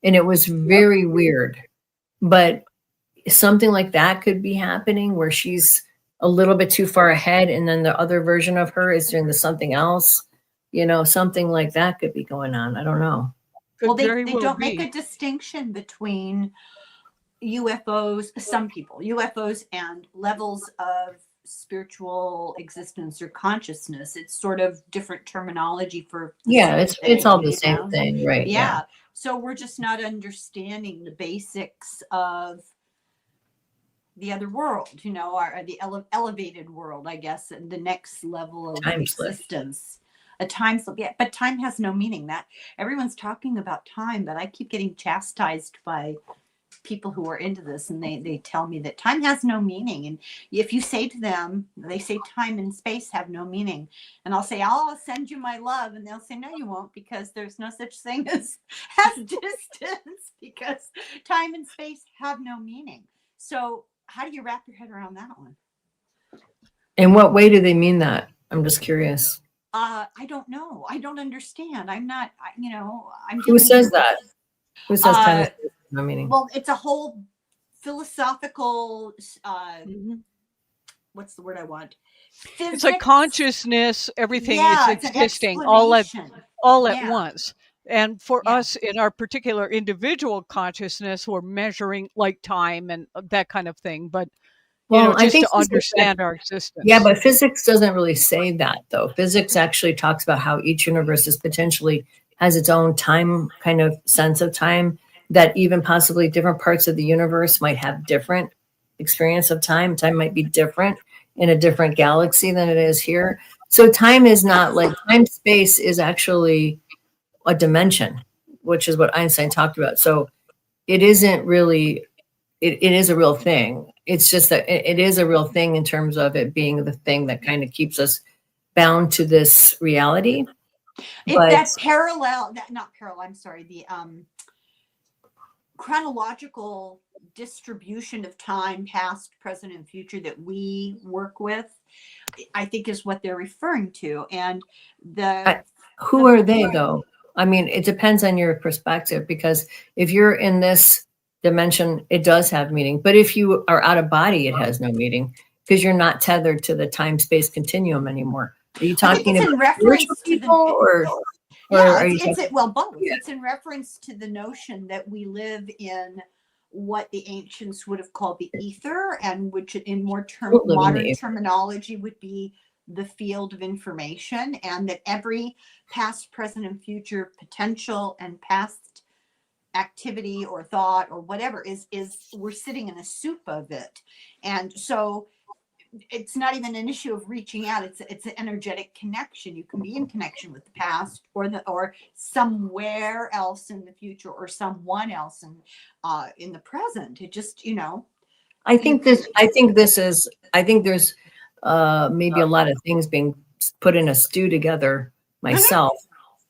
and it was very weird. But something like that could be happening where she's a little bit too far ahead, and then the other version of her is doing something else. Something like that could be going on. I don't know. Well, they don't make a distinction between UFOs, some people, UFOs and levels of spiritual existence or consciousness. It's sort of different terminology for it's all the same thing, right? Yeah. So we're just not understanding the basics of the other world, or the elevated world, I guess, and the next level of existence. A time slip, yeah, but time has no meaning. That everyone's talking about time, but I keep getting chastised by people who are into this, and they tell me that time has no meaning. And if you say to them, they say time and space have no meaning, and I'll say, I'll send you my love, and they'll say, no, you won't, because there's no such thing as distance, because time and space have no meaning. So how do you wrap your head around that one? In what way do they mean that? I'm just curious. I don't know. I don't understand. I'm not, I'm. Who says that? Who says time is no meaning? Well, it's a whole philosophical, what's the word I want? Physics. It's like consciousness, everything is existing all at once. And for us in our particular individual consciousness, we're measuring like time and that kind of thing. But I think to understand our existence. Yeah, but physics doesn't really say that, though. Physics actually talks about how each universe is potentially has its own time kind of sense of time, that even possibly different parts of the universe might have different experience of time. Time might be different in a different galaxy than it is here. So time is not like time space is actually a dimension, which is what Einstein talked about. So it isn't really, it is a real thing. It's just that it is a real thing in terms of it being the thing that kind of keeps us bound to this reality. If But that parallel, that not parallel, I'm sorry, the chronological distribution of time, past, present, and future that we work with, I think is what they're referring to. And who are they though? I mean, it depends on your perspective, because if you're in this dimension, it does have meaning. But if you are out of body, it has no meaning because you're not tethered to the time-space continuum anymore. Are you talking about in reference to people or yeah, are you well, both. Yeah. It's in reference to the notion that we live in what the ancients would have called the ether, and which in more modern terminology would be the field of information, and that every past, present, and future potential and past activity or thought or whatever is we're sitting in a soup of it. And so it's not even an issue of reaching out. It's an energetic connection. You can be in connection with the past or somewhere else in the future or someone else in the present. It just, I think there's maybe a lot of things being put in a stew together myself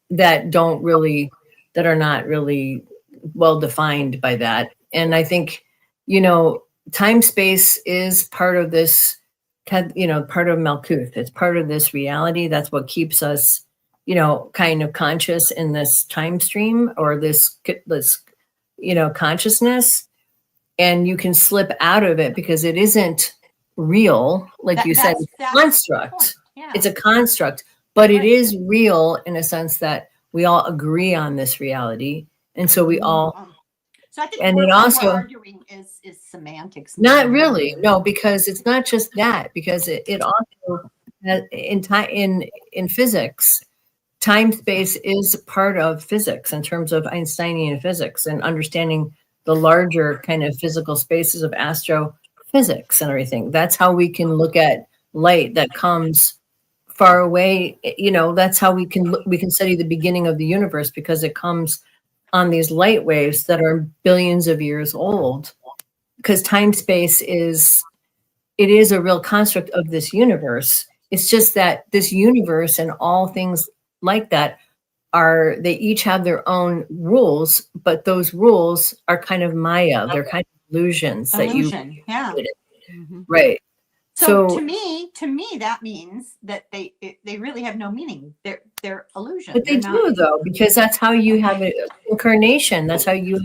that are not really well defined by that. And I think, time space is part of this, part of Malkuth. It's part of this reality. That's what keeps us, kind of conscious in this time stream or this consciousness. And you can slip out of it because it isn't real. Like you said, it's a construct. Yeah. It's a construct, but it is real in a sense that we all agree on this reality. And so we all, so I think and what it also we're arguing is semantics. Not really, no, because it's not just that. Because it also in physics, time space is part of physics in terms of Einsteinian physics and understanding the larger kind of physical spaces of astrophysics and everything. That's how we can look at light that comes far away. That's how we can study the beginning of the universe, because it comes on these light waves that are billions of years old. Because time space is a real construct of this universe. It's just that this universe and all things like that they each have their own rules, but those rules are kind of Maya. They're kind of illusions that you right. So to me, that means that they really have no meaning. They're illusions. But they do though, because that's how you have an incarnation. That's how you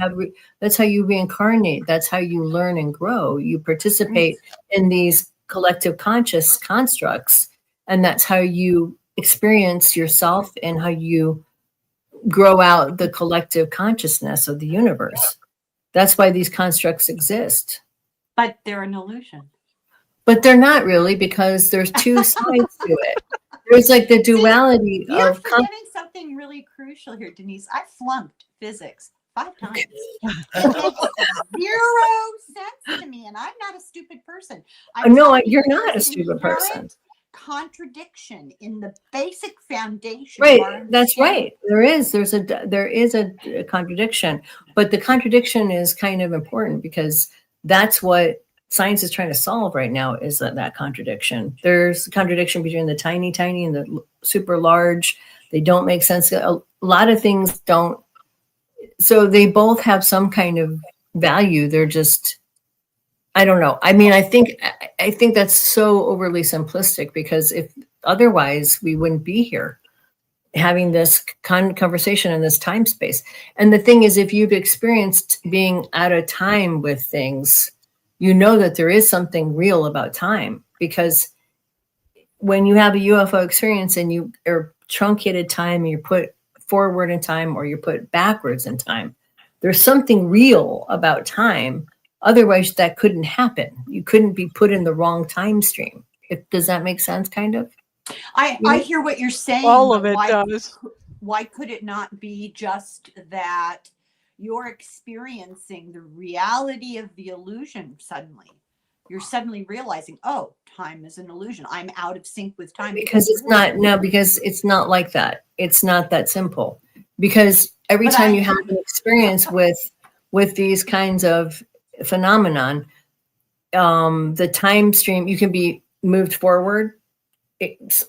reincarnate. That's how you learn and grow. You participate in these collective conscious constructs, and that's how you experience yourself and how you grow out the collective consciousness of the universe. That's why these constructs exist. But they're an illusion. But they're not really, because there's two sides to it. There's like the duality You're of forgetting something really crucial here, Denise. I flunked physics 5 times. It makes 0 sense to me, and I'm not a stupid person. No, you're not a stupid person. Contradiction in the basic foundation. Right, that's right. There is a contradiction, but the contradiction is kind of important, because that's what science is trying to solve right now, is that contradiction. There's a contradiction between the tiny and the super large. They don't make sense. A lot of things don't. So they both have some kind of value. They're just, I don't know. I mean, I think that's so overly simplistic, because if otherwise we wouldn't be here having this conversation in this time space. And the thing is, if you've experienced being out of time with things, you know that there is something real about time, because when you have a UFO experience and you are truncated time and you're put forward in time or you're put backwards in time, there's something real about time. Otherwise, that couldn't happen. You couldn't be put in the wrong time stream. Does that make sense, kind of? I hear what you're saying. All of it does. Why could it not be just that you're experiencing the reality of the illusion suddenly? you're suddenly realizing, oh, time is an illusion. I'm out of sync with time. Because it's not, no, because it's not like that. It's not that simple. Because every But time I- you have an experience with these kinds of phenomenon, the time stream, you can be moved forward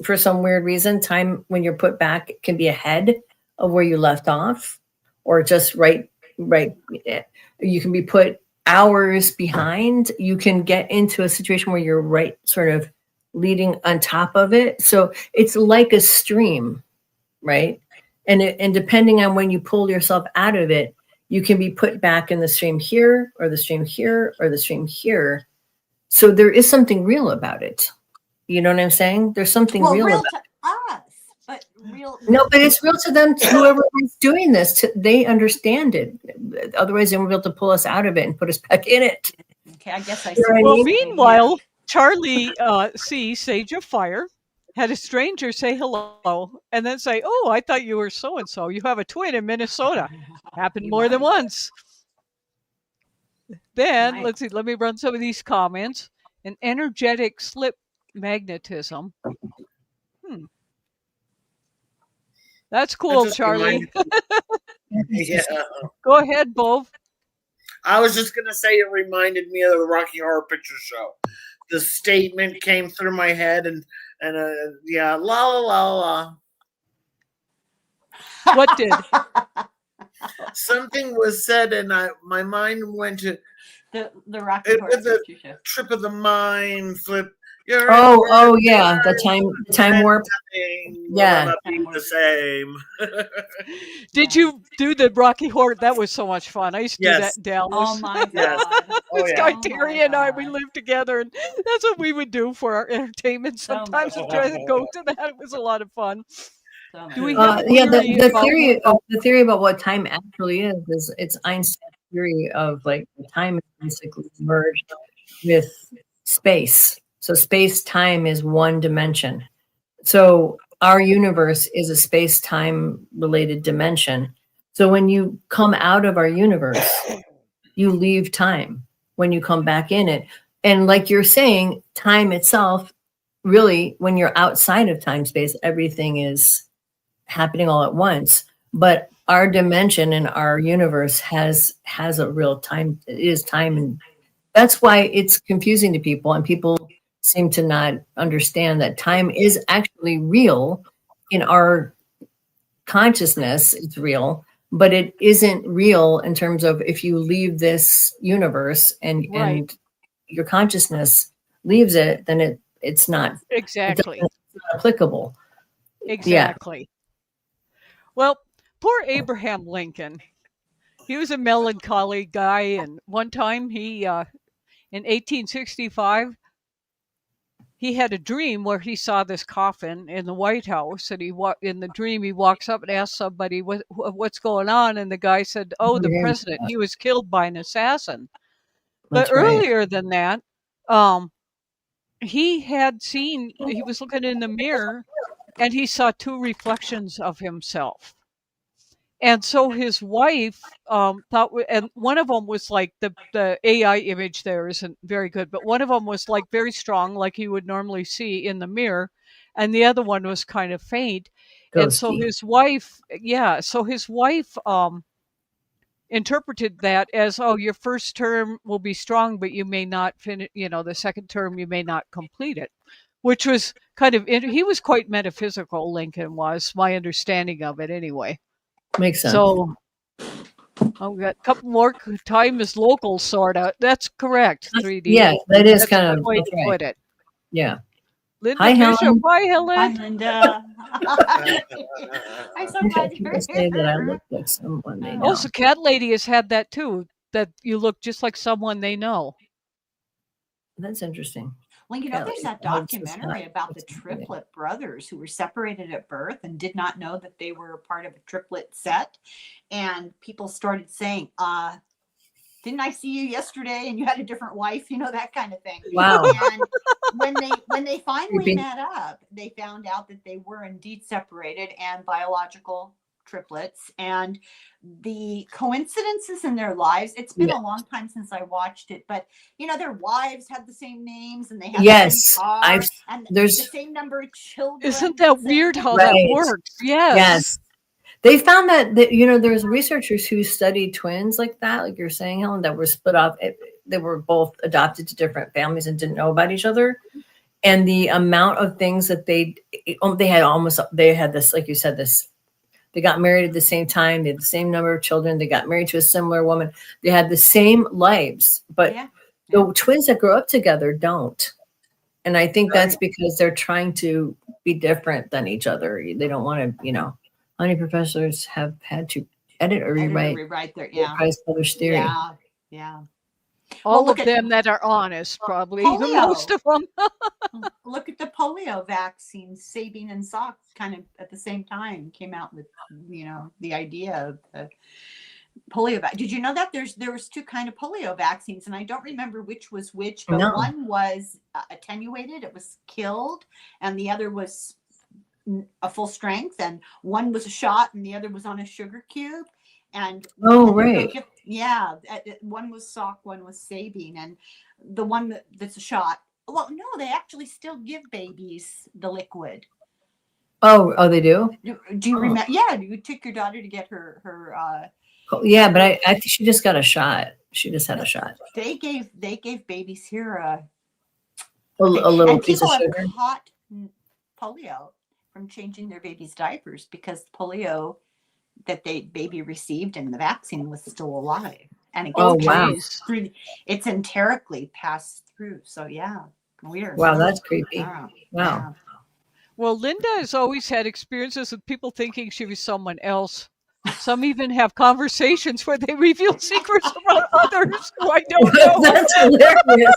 for some weird reason. Time, when you're put back, can be ahead of where you left off, or just right. You can be put hours behind. You can get into a situation where you're right, sort of leading on top of it. So it's like a stream, right? And depending on when you pull yourself out of it, you can be put back in the stream here, or the stream here, or the stream here. So there is something real about it. You know what I'm saying? There's something real real about to us, but real. No, but it's real to them. Whoever is doing this, they understand it. Otherwise, they won't be able to pull us out of it and put us back in it. Okay, I guess I You know what I Well, mean? meanwhile, Charlie C, Sage of Fire, had a stranger say hello and then say, "Oh, I thought you were so and so. You have a twin in Minnesota." Happened You more than might. once. Then Right. let's see. Let me run some of these comments. An energetic slip magnetism. That's cool, just Charlie. Yeah. Go ahead, Bove. I was just gonna say it reminded me of the Rocky Horror Picture Show. The statement came through my head, and yeah, la la la la. What did? Something was said, and my mind went to The Rocky it Horror was a Picture Show. trip of the mind flip. You're Oh yeah, the time warp. Yeah, Yeah. be the same. Did you do the Rocky Horror? That was so much fun. I used to do that Yes. in Dallas. Oh my Yes. god! Oh, This yeah. guy Oh, Terry my and I, we God. lived together, and that's what we would do for our entertainment. So Sometimes much we'd try to fun. go to that. It was a lot of fun. So Do we much have fun. a Yeah, theory the theory about what time actually is it's Einstein's theory of like the time is basically merged with space. So space time is one dimension. So our universe is a space time related dimension. So when you come out of our universe, you leave time when you come back in it. And like you're saying, time itself, really, when you're outside of time space, everything is happening all at once. But our dimension and our universe has a real time. It is time, and that's why it's confusing to people, and people seem to not understand that time is actually real in our consciousness. It's real, but it isn't real in terms of if you leave this universe and your consciousness leaves it, then it's not Exactly. it's not applicable. Exactly. Well, poor Abraham Lincoln. He was a melancholy guy, and one time he, in 1865, he had a dream where he saw this coffin in the White House, and in the dream he walks up and asks somebody what's going on, and the guy said, "Oh, the Yeah. president. He was killed by an assassin." That's But right. earlier than that, he was looking in the mirror, and he saw two reflections of himself. And so his wife thought, and one of them was like the AI image there isn't very good, but one of them was like very strong, like you would normally see in the mirror, and the other one was kind of faint. And so Ghosty. his wife interpreted that as, oh, your first term will be strong, but you may not finish. The second term you may not complete it, which was kind of he was quite metaphysical. Lincoln was, my understanding of it anyway. Makes sense. So, we got a couple more. Time is local, sort of. That's correct. 3D. Yeah, that is That's kind a of good way that's to right. put it. Yeah. Linda Hi, Bishop. Helen. Hi, Hi, Helen. Linda. I'm so glad People you're say that I here. look like someone they Oh, know. Oh, so Cat Lady has had that too. That you look just like someone they know. That's interesting. Well, Yeah, there's that I hope it's documentary not- about the it's not really- triplet brothers who were separated at birth and did not know that they were part of a triplet set. And people started saying, didn't I see you yesterday and you had a different wife? That kind of thing. Wow. And when they finally Creepy. met up, they found out that they were indeed separated and biological triplets, and the coincidences in their lives. It's been a long time since I watched it, but their wives had the same names, and they had the same car, and there's the same number of children. Isn't that weird how Right. that works? Yes. They found that there's researchers who studied twins like that, like you're saying, Helen, that were split off. They were both adopted to different families and didn't know about each other. And the amount of things that they had this, like you said, they got married at the same time. They had the same number of children. They got married to a similar woman. They had the same lives, but the twins that grow up together don't. And I think that's because they're trying to be different than each other. They don't want to, how many professors have had to edit or rewrite their published theory? Yeah. All of them that are honest, probably. Most of them. Look at the polio vaccine. Sabine and Salk kind of at the same time came out with, the idea of the polio vaccine. Did you know that there was two kind of polio vaccines, and I don't remember which was which, but one was attenuated, it was killed, and the other was a full strength, and one was a shot and the other was on a sugar cube. And one was Salk, one was Sabine, and the one that's a shot. Well, no, they actually still give babies the liquid. Oh, they do. Do you remember? Yeah, you took your daughter to get her. Yeah, but I think she just got a shot. She just had a shot. They gave babies here a little piece of sugar. People have caught polio from changing their baby's diapers because polio that baby received in the vaccine was still alive, and it goes through. It's enterically passed through. So weird. Wow, that's creepy. Wow. Well, Linda has always had experiences with people thinking she was someone else. Some even have conversations where they reveal secrets about others who I don't know. That's hilarious.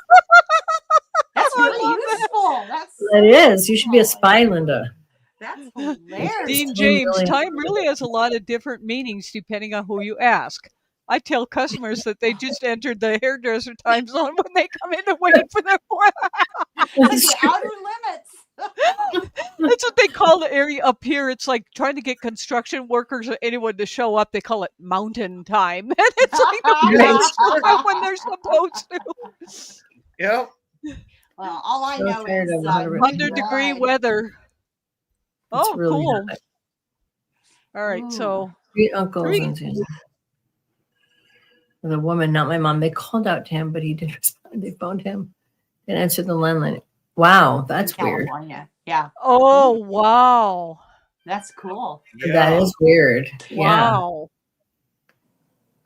That's really useful. That is. You should be a spy, Linda. That's hilarious. Dean James, time really has a lot of different meanings depending on who you ask. I tell customers that they just entered the hairdresser time zone when they come in to wait for their the outer limits. That's what they call the area up here. It's like trying to get construction workers or anyone to show up. They call it mountain time. And it's like the time when they're supposed to. Yep. Well, all I know is 100-degree weather. It's really cool. hot. All right, so uncles and the woman, not my mom, they called out to him, but he didn't respond. They phoned him and answered the landline. Wow, that's weird. Yeah. Oh, wow. That's cool. That is weird. Wow.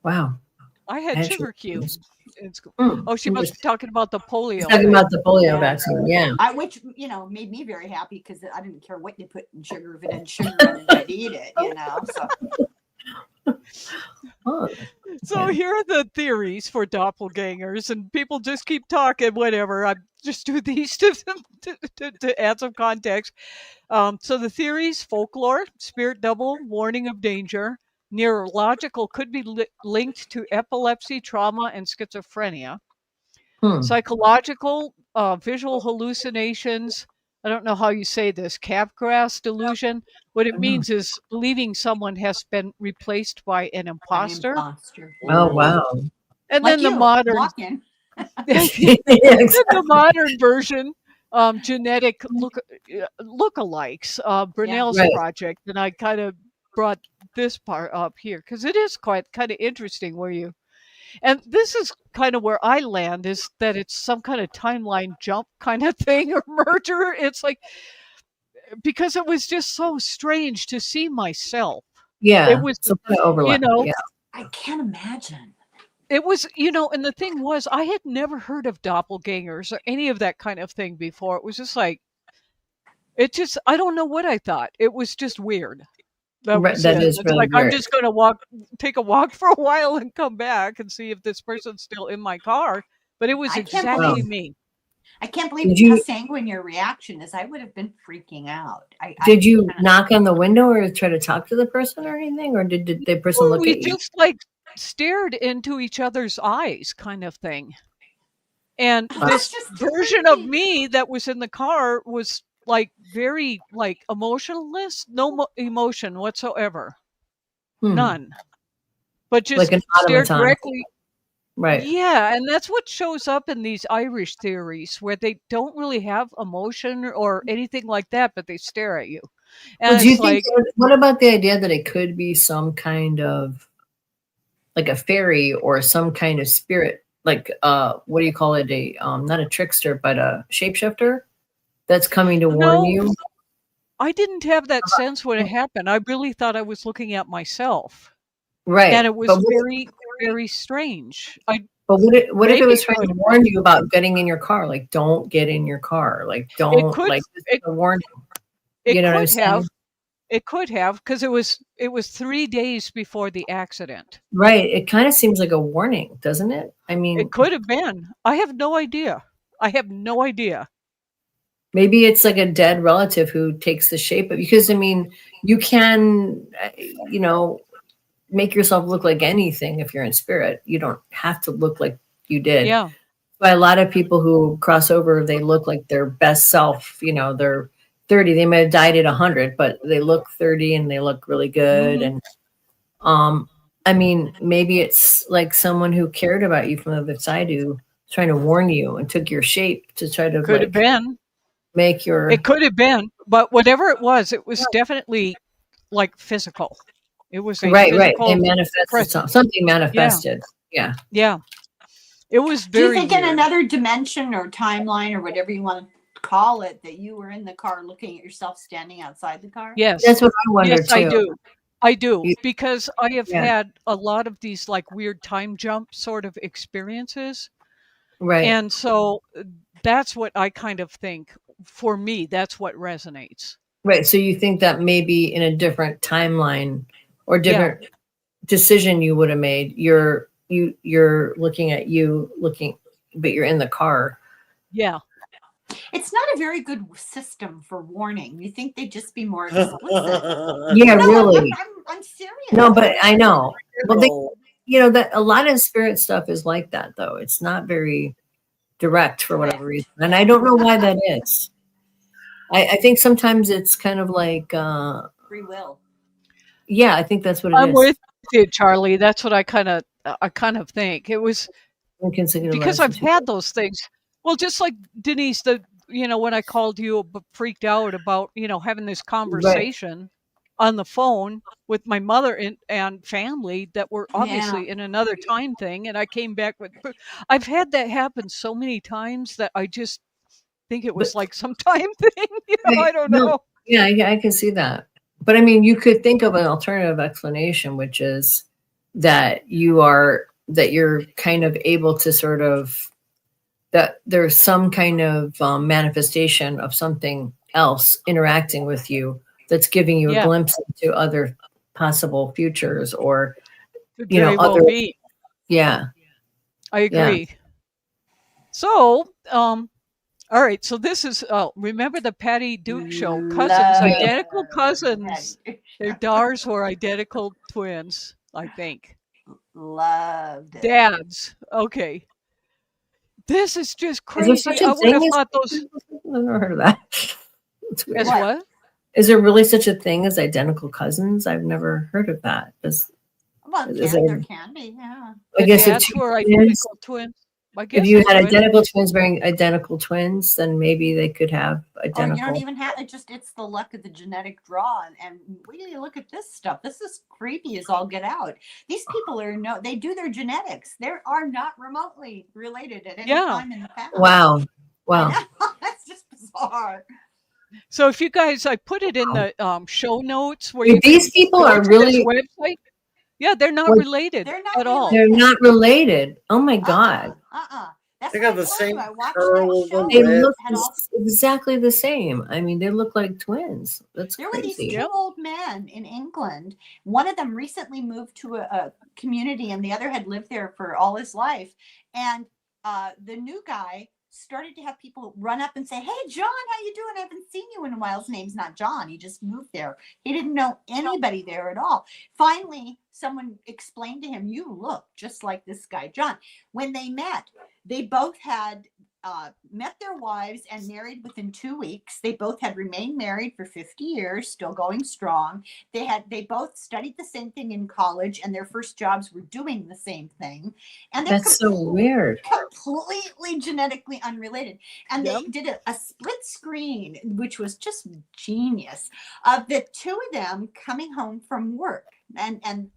Wow. I had sugar cubes. She must be talking about the polio. Talking about the polio vaccine, which made me very happy because I didn't care what you put in sugar. If it had sugar, I'd eat it. So here are the theories for doppelgangers, and people just keep talking. Whatever. I just do these to add some context. So the theories: folklore, spirit double, warning of danger. Neurological could be linked to epilepsy, trauma, and schizophrenia. Psychological, visual hallucinations. I don't know how you say this. Capgras delusion. What it means is believing someone has been replaced by an imposter. Oh, wow. And then the modern, the modern version, genetic lookalikes, Brunel's project, and I kind of brought this part up here because it is quite kind of interesting and this is kind of where I land, is that it's some kind of timeline jump kind of thing or merger. It's like, because it was just so strange to see myself. Yeah. It was, some kind of overlap. I can't imagine. It was, and the thing was, I had never heard of doppelgangers or any of that kind of thing before. It was just like, I don't know what I thought. It was just weird. That is really like, weird. I'm just going to take a walk for a while and come back and see if this person's still in my car. But it was exactly me. I can't believe how sanguine your reaction is. I would have been freaking out. Did you knock on the window or try to talk to the person or anything? Or did the person look at you? We just like stared into each other's eyes kind of thing. And this version of me that was in the car was like very like emotionless, no emotion whatsoever. None. But just Like an stared automaton. directly. Right. Yeah, and that's what shows up in these Irish theories where they don't really have emotion or anything like that, but they stare at you. Well, And do you it's think, like, what about the idea that it could be some kind of like a fairy or some kind of spirit, like what do you call it? A not a trickster, but a shapeshifter that's coming to warn no, you? I didn't have that sense when it happened. I really thought I was looking at myself. Right. And it was very, very strange. What if it Maybe was trying could to warn you about getting in your car? Like, don't get in your car. Like, it don't, could like, this is it a warning. it You know what I'm could have saying? it could have because it was 3 days before the accident. Right. It kind of seems like a warning, doesn't it? I It mean, could have been. I have no idea. I have no idea. maybe it's like a dead relative who takes the shape of, because I mean, you can, you know, make yourself look like anything if you're in spirit. You don't have to look like you did. Yeah. But a lot of people who cross over, they look like their best self. You know, they're 30. They may have died at 100, but they look 30 and they look really good. Mhm. And I mean, maybe it's like someone who cared about you from the other side who was trying to warn you and took your shape to try to Could have like been. make your It could have been, but whatever it was definitely like physical. It was a right. They physical manifested presence. something Yeah. manifested. Yeah. Yeah. It was Do you very think in weird. another dimension or timeline or whatever you want to call it that you were in the car looking at yourself standing outside the car? Yes. That's what I wonder Yes, I too. do. I do You- because I have Yeah. had a lot of these like weird time jump sort of experiences. Right. And so that's what I kind of think for me, that's what resonates. Right. So you think that maybe in a different timeline or Yeah. different decision you would have made, you're looking at you looking, but you're in the car. Yeah. It's not a very good system for warning. You think they'd just be more explicit. Yeah, No, really. I'm serious. No, but I know. Well, they, No. you know, that a lot of spirit stuff is like that though. It's not very direct for whatever reason. And I don't know why that is. I think sometimes it's kind of like Free will. yeah, I think that's what it I'm is. with you, Charlie. That's what I kind of think. It was Inconsiderate because I've attitude. had those things. Well, just like Denise, when I called you freaked out about, having this conversation on the phone with my mother and family that were obviously in another time thing. And I came back with, I've had that happen so many times that I just think it was But- like some time thing. I don't No, know. Yeah, I can see that. But I mean, you could think of an alternative explanation, which is that you're kind of able to sort of, that there's some kind of manifestation of something else interacting with you that's giving you a Yeah. glimpse into other possible futures or, Could you know, very well other, be. yeah. I agree. So, all right. So this is, remember the Patty Duke show? Cousins, Love identical it. cousins. Their daughters were identical twins, I think. Loved it. Dads. Okay. This is just Is there crazy. such I a would thing have as, thought those I've never heard of that. It's weird. as What? what? Is there really such a thing as identical cousins? I've never heard of that. Well, Is there can be, yeah. I The guess if dads two were twins, identical twins. I guess if you that's had right. identical twins bearing identical twins, then maybe they could have Or you identical. don't even have it. It's the luck of the genetic draw. And we need to look at this stuff. This is creepy as all get out. These people they do their genetics. They are not remotely related at any time in the past. Wow. I know. That's just bizarre. So if you guys, I put it in the show notes where Wait, you these people go are to really- this website. Yeah, they're not What- related They're not at all. They're not related. Oh my God. That's They what got the I told same you. I watched curl that of show. the They lip. look Had all- exactly the same. I mean, they look like twins. That's There were these crazy. two old men in England. One of them recently moved to a community, and the other had lived there for all his life. And the new guy started to have people run up and say, "Hey, John, how you doing? I haven't seen you in a while." His name's not John. He just moved there. He didn't know anybody there at all. Finally, someone explained to him, "You look just like this guy, John." When they met, they both had met their wives and married within 2 weeks. They both had remained married for 50 years, still going strong. They both studied the same thing in college, and their first jobs were doing the same thing. And they're That's so weird. completely genetically unrelated. And Yep. they did a split screen, which was just genius, of the two of them coming home from work. And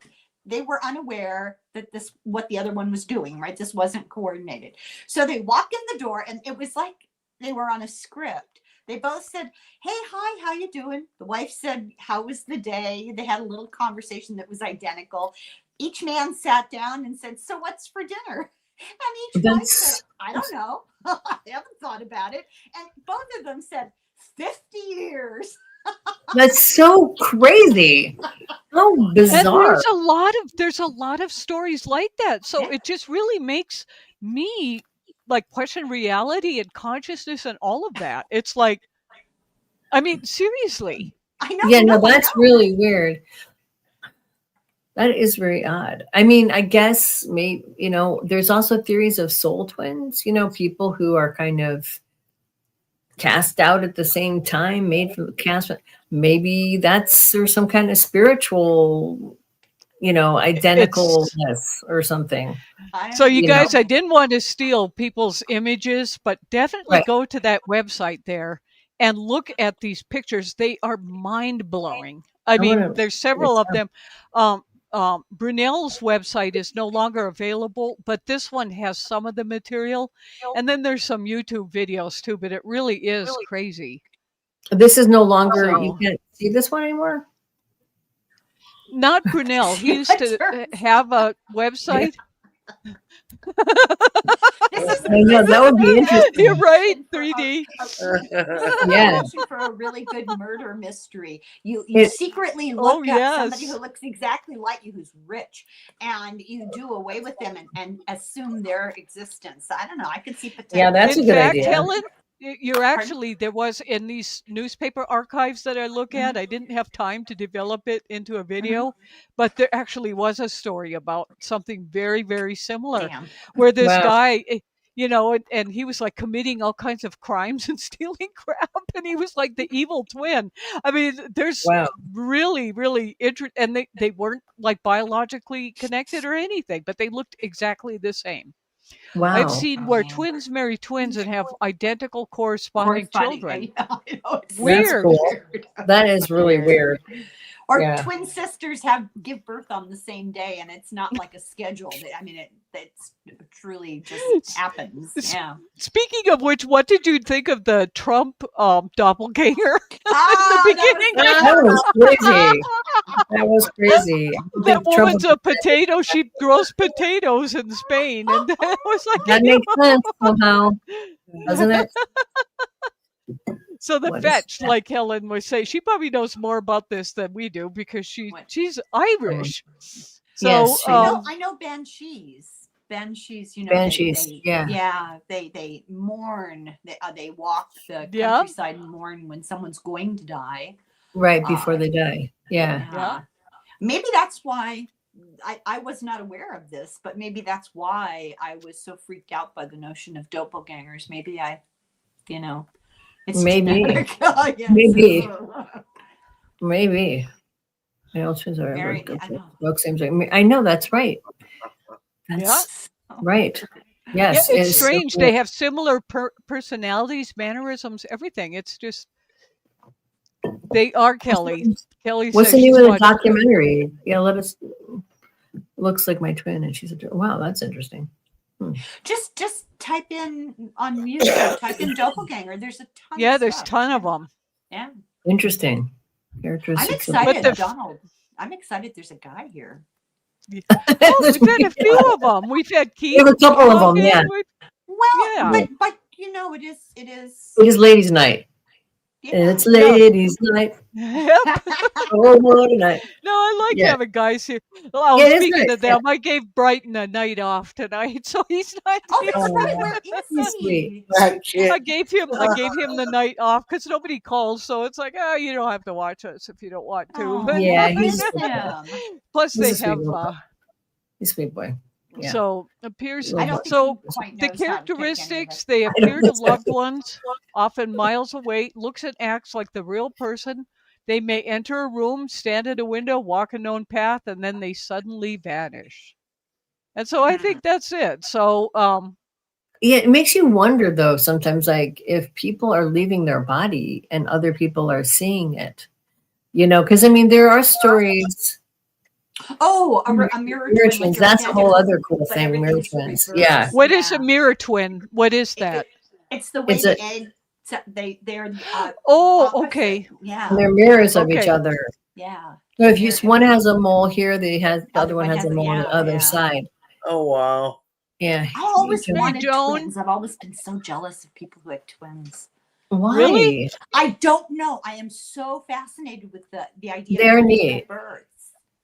they were unaware that this, what the other one was doing, right? This wasn't coordinated. So they walked in the door, and it was like they were on a script. They both said, "Hey, hi, how you doing?" The wife said, "How was the day?" They had a little conversation that was identical. Each man sat down and said, "So what's for dinner?" And each wife said, "I don't know. I haven't thought about it." And both of them said, 50 years. That's so crazy. How And bizarre. there's a lot of stories like that. So Yeah. it just really makes me like question reality and consciousness and all of that. It's like, I mean, seriously. I know. Yeah, no, I that's know. really weird. That is very odd. I mean, I guess maybe, there's also theories of soul twins, people who are kind of cast out at the same time, made from the cast. Maybe there's some kind of spiritual, identicalness or something. So you You guys, know. I didn't want to steal people's images, but definitely Right. go to that website there and look at these pictures. They are mind blowing. I mean, there's several of them. Brunel's website is no longer available, but this one has some of the material. And then there's some YouTube videos too, but it really is crazy. This is no longer, you So- can't see this one anymore? Not Brunel. He used to have a website. I know, that would be interesting. You're right, 3D. Yeah. For a really good murder mystery, you It- secretly Oh, look up somebody yes. who looks exactly like you, who's rich, and you do away with them and assume their existence. I don't know. I could see potential. Yeah, that's a In good fact, idea. Helen, you're actually, there was in these newspaper archives that I look at, I didn't have time to develop it into a video, but there actually was a story about something very, very similar Damn. where this Wow. guy, and he was like committing all kinds of crimes and stealing crap, and he was like the evil twin. I mean, there's Wow. really, really interesting, and they weren't like biologically connected or anything, but they looked exactly the same. Wow. I've seen where twins marry twins and have identical corresponding children. I know, it's That's Weird. cool. That is really weird. Or Yeah. twin sisters give birth on the same day, and it's not like a schedule. I mean, it's truly just happens. Yeah. Speaking of which, what did you think of the Trump doppelganger Ah, in the beginning? That was crazy. That was crazy. I That think Trump woman's a potato. She grows potatoes in Spain, and it was like, that makes sense somehow, doesn't it? so the What is fetch, that? like Helen was saying, she probably knows more about this than we do because she's Irish. So Yes, she is. I know banshees. Banshees, Banshees, yeah. yeah, they mourn. They walk the Yeah. countryside and mourn when someone's going to die. Right before they die. Yeah. Yeah. Maybe that's why I was not aware of this, but maybe that's why I was so freaked out by the notion of doppelgangers. Maybe it's Maybe. genetic. Oh, yes. Maybe. Maybe. I know twins are Very- ever I know. look same thing. I know that's right. That's right. Yes. Yeah, it it's is so strange. cool. They have similar personalities, mannerisms, everything. It's just they are Kelly. Kelly What's says the name she's of the watched- documentary? Yeah, let us. Looks like my twin, and she's a. Wow, that's interesting. Just type in on YouTube. Type in doppelganger. There's a ton. Yeah, of there's stuff. a ton of them. Yeah, Interesting. I'm Characteristics. excited, But the- Donald. I'm excited. There's a guy here. Oh, we've had a few of them. We've had Keith. There's a couple of on them, in. yeah. Well, Yeah. but it is. It is ladies' night. Yeah. It's ladies' night. Yep. Oh, what a night. No, I like Yeah. having guys here. Oh, Yeah, it is speaking nice, of them, I gave Brighton a night off tonight, so he's not Oh, here. that's right. Where He's is sweet. he? That kid. I gave him the night off because nobody calls, so it's like, oh, you don't have to watch us if you don't want to. Oh, But Yeah, I he's- miss him. plus he's a they sweet have boy. He's a sweet boy. Yeah. So appears. I don't think So he quite the knows how to take any of characteristics it. they don't appear to think so. loved ones, often miles away, looks and acts like the real person. They may enter a room, stand at a window, walk a known path, and then they suddenly vanish. And so I think that's it. So Yeah, it makes you wonder though sometimes, like if people are leaving their body and other people are seeing it, because I mean there are stories. Oh, a mirror Mirror twin. twins, that's a whole other cool but thing. Mirror everything's twins, reversed. yeah. what is a mirror twin? What is that? It's the way It's the a- egg. They're Oh, opposite. okay. Yeah. And they're mirrors of each Okay. other. Yeah. So if you Mirror one has a mole here, the other one has a mole on the yeah, other yeah. side. Oh wow. Yeah. I always you can- wanted Joan? twins. I've always been so jealous of people who had twins. Why? Really? I don't know. I am so fascinated with the idea They're of neat. birds.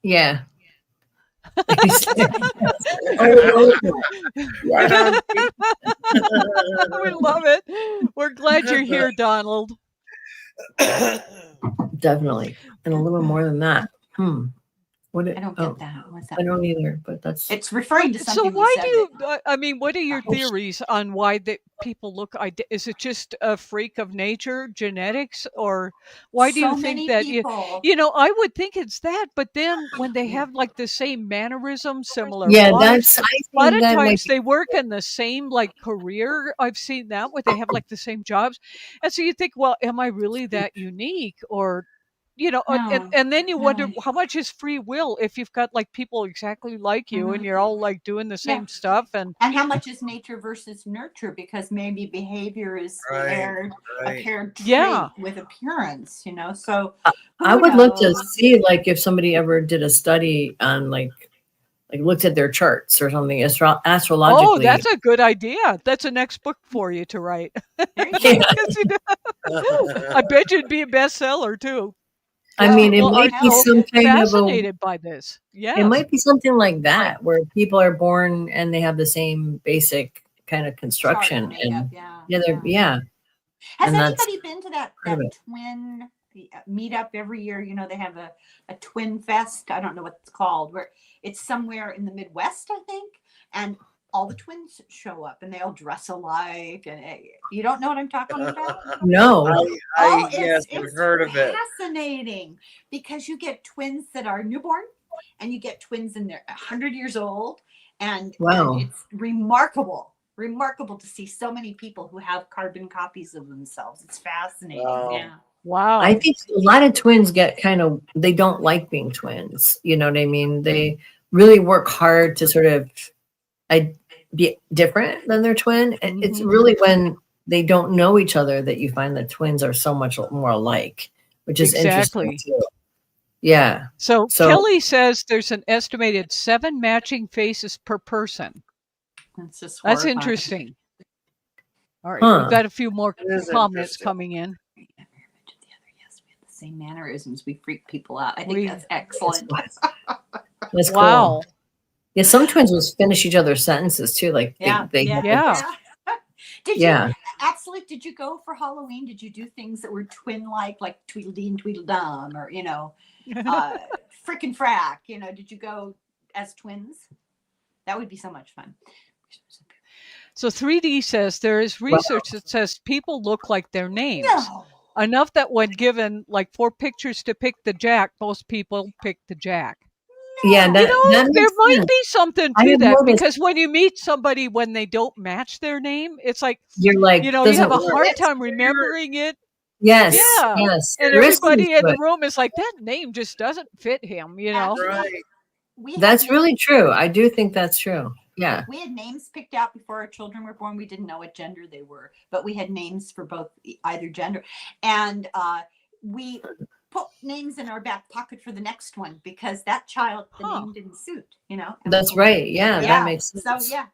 Yeah. We love it. We're glad you're here, Donald. Definitely. And a little more than that. What I don't get that. What's that? I don't either, but that's It's referring to So something. why we do said you? I mean, what are your theories on why people look? Is it just a freak of nature, genetics, or why do so you many think that? people. I would think it's that, but then when they have like the same mannerisms, similar yeah, lives, that's I a lot think of that times might they work in the same like career. I've seen that where they have like the same jobs, and so you think, well, am I really that unique, or No, and then you wonder no. how much is free will if you've got like people exactly like you and Mhm. you're all like doing the same stuff and And how much is nature versus nurture? Because maybe behavior is a paired trait Yeah. with appearance, So I who would love to knows? see like if somebody ever did a study on like looked at their charts or something astrologically. Oh, that's a good idea. That's a next book for you to write. There you go. Yeah. 'Cause I bet you'd be a bestseller too. I mean, it People are might be so some kind of fascinated by this. Yeah. it might be something like that where people are born and they have the same basic kind of construction Chart makeup, and yeah. Has And that's anybody been to that part of it. twin meetup every year? They have a twin fest. I don't know what it's called, where it's somewhere in the Midwest, I think. And all the twins show up and they all dress alike. And you don't know what I'm talking about? No. Yes, I've heard of it. Fascinating, because you get twins that are newborn and you get twins and they're 100 years old. And Wow. it's remarkable to see so many people who have carbon copies of themselves. It's fascinating. Wow. Yeah. Wow. I think a lot of twins get they don't like being twins. You know what I mean? They really work hard to sort of be different than their twin. And it's really when they don't know each other that you find that twins are so much more alike, which is Exactly. interesting too. Yeah. So So- Kelly says there's an estimated 7 matching faces per person. That's just That's horrifying. interesting. All right, Huh. we've got a few more is comments interesting. coming in. Yes, we have the same mannerisms. We freak people out. I think We- that's excellent. That's Wow. cool. Yeah, some twins will finish each other's sentences too. Like Yeah, they Yeah. Did Yeah. you, Absolute, did you go for Halloween? Did you do things that were twin-like, like Tweedledee and Tweedledum, or, Frick and Frack? Did you go as twins? That would be so much fun. So 3D says there is research that says people look like their names. No. Enough that when given like 4 pictures to pick the Jack, most people pick the Jack. Yeah, that there makes might sense. be something I to have that noticed- because when you meet somebody when they don't match their name, it's like You're like you doesn't have a work. hard time remembering it. Yes. Yeah. Yes. And There is everybody something in to the it. room is like, that name just doesn't fit him, Right. That's really true. I do think that's true. Yeah. We had names picked out before our children were born. We didn't know what gender they were, but we had names for either gender. And we put names in our back pocket for the next one because that child, the name didn't suit, That's right. Yeah, that makes sense. So, yeah.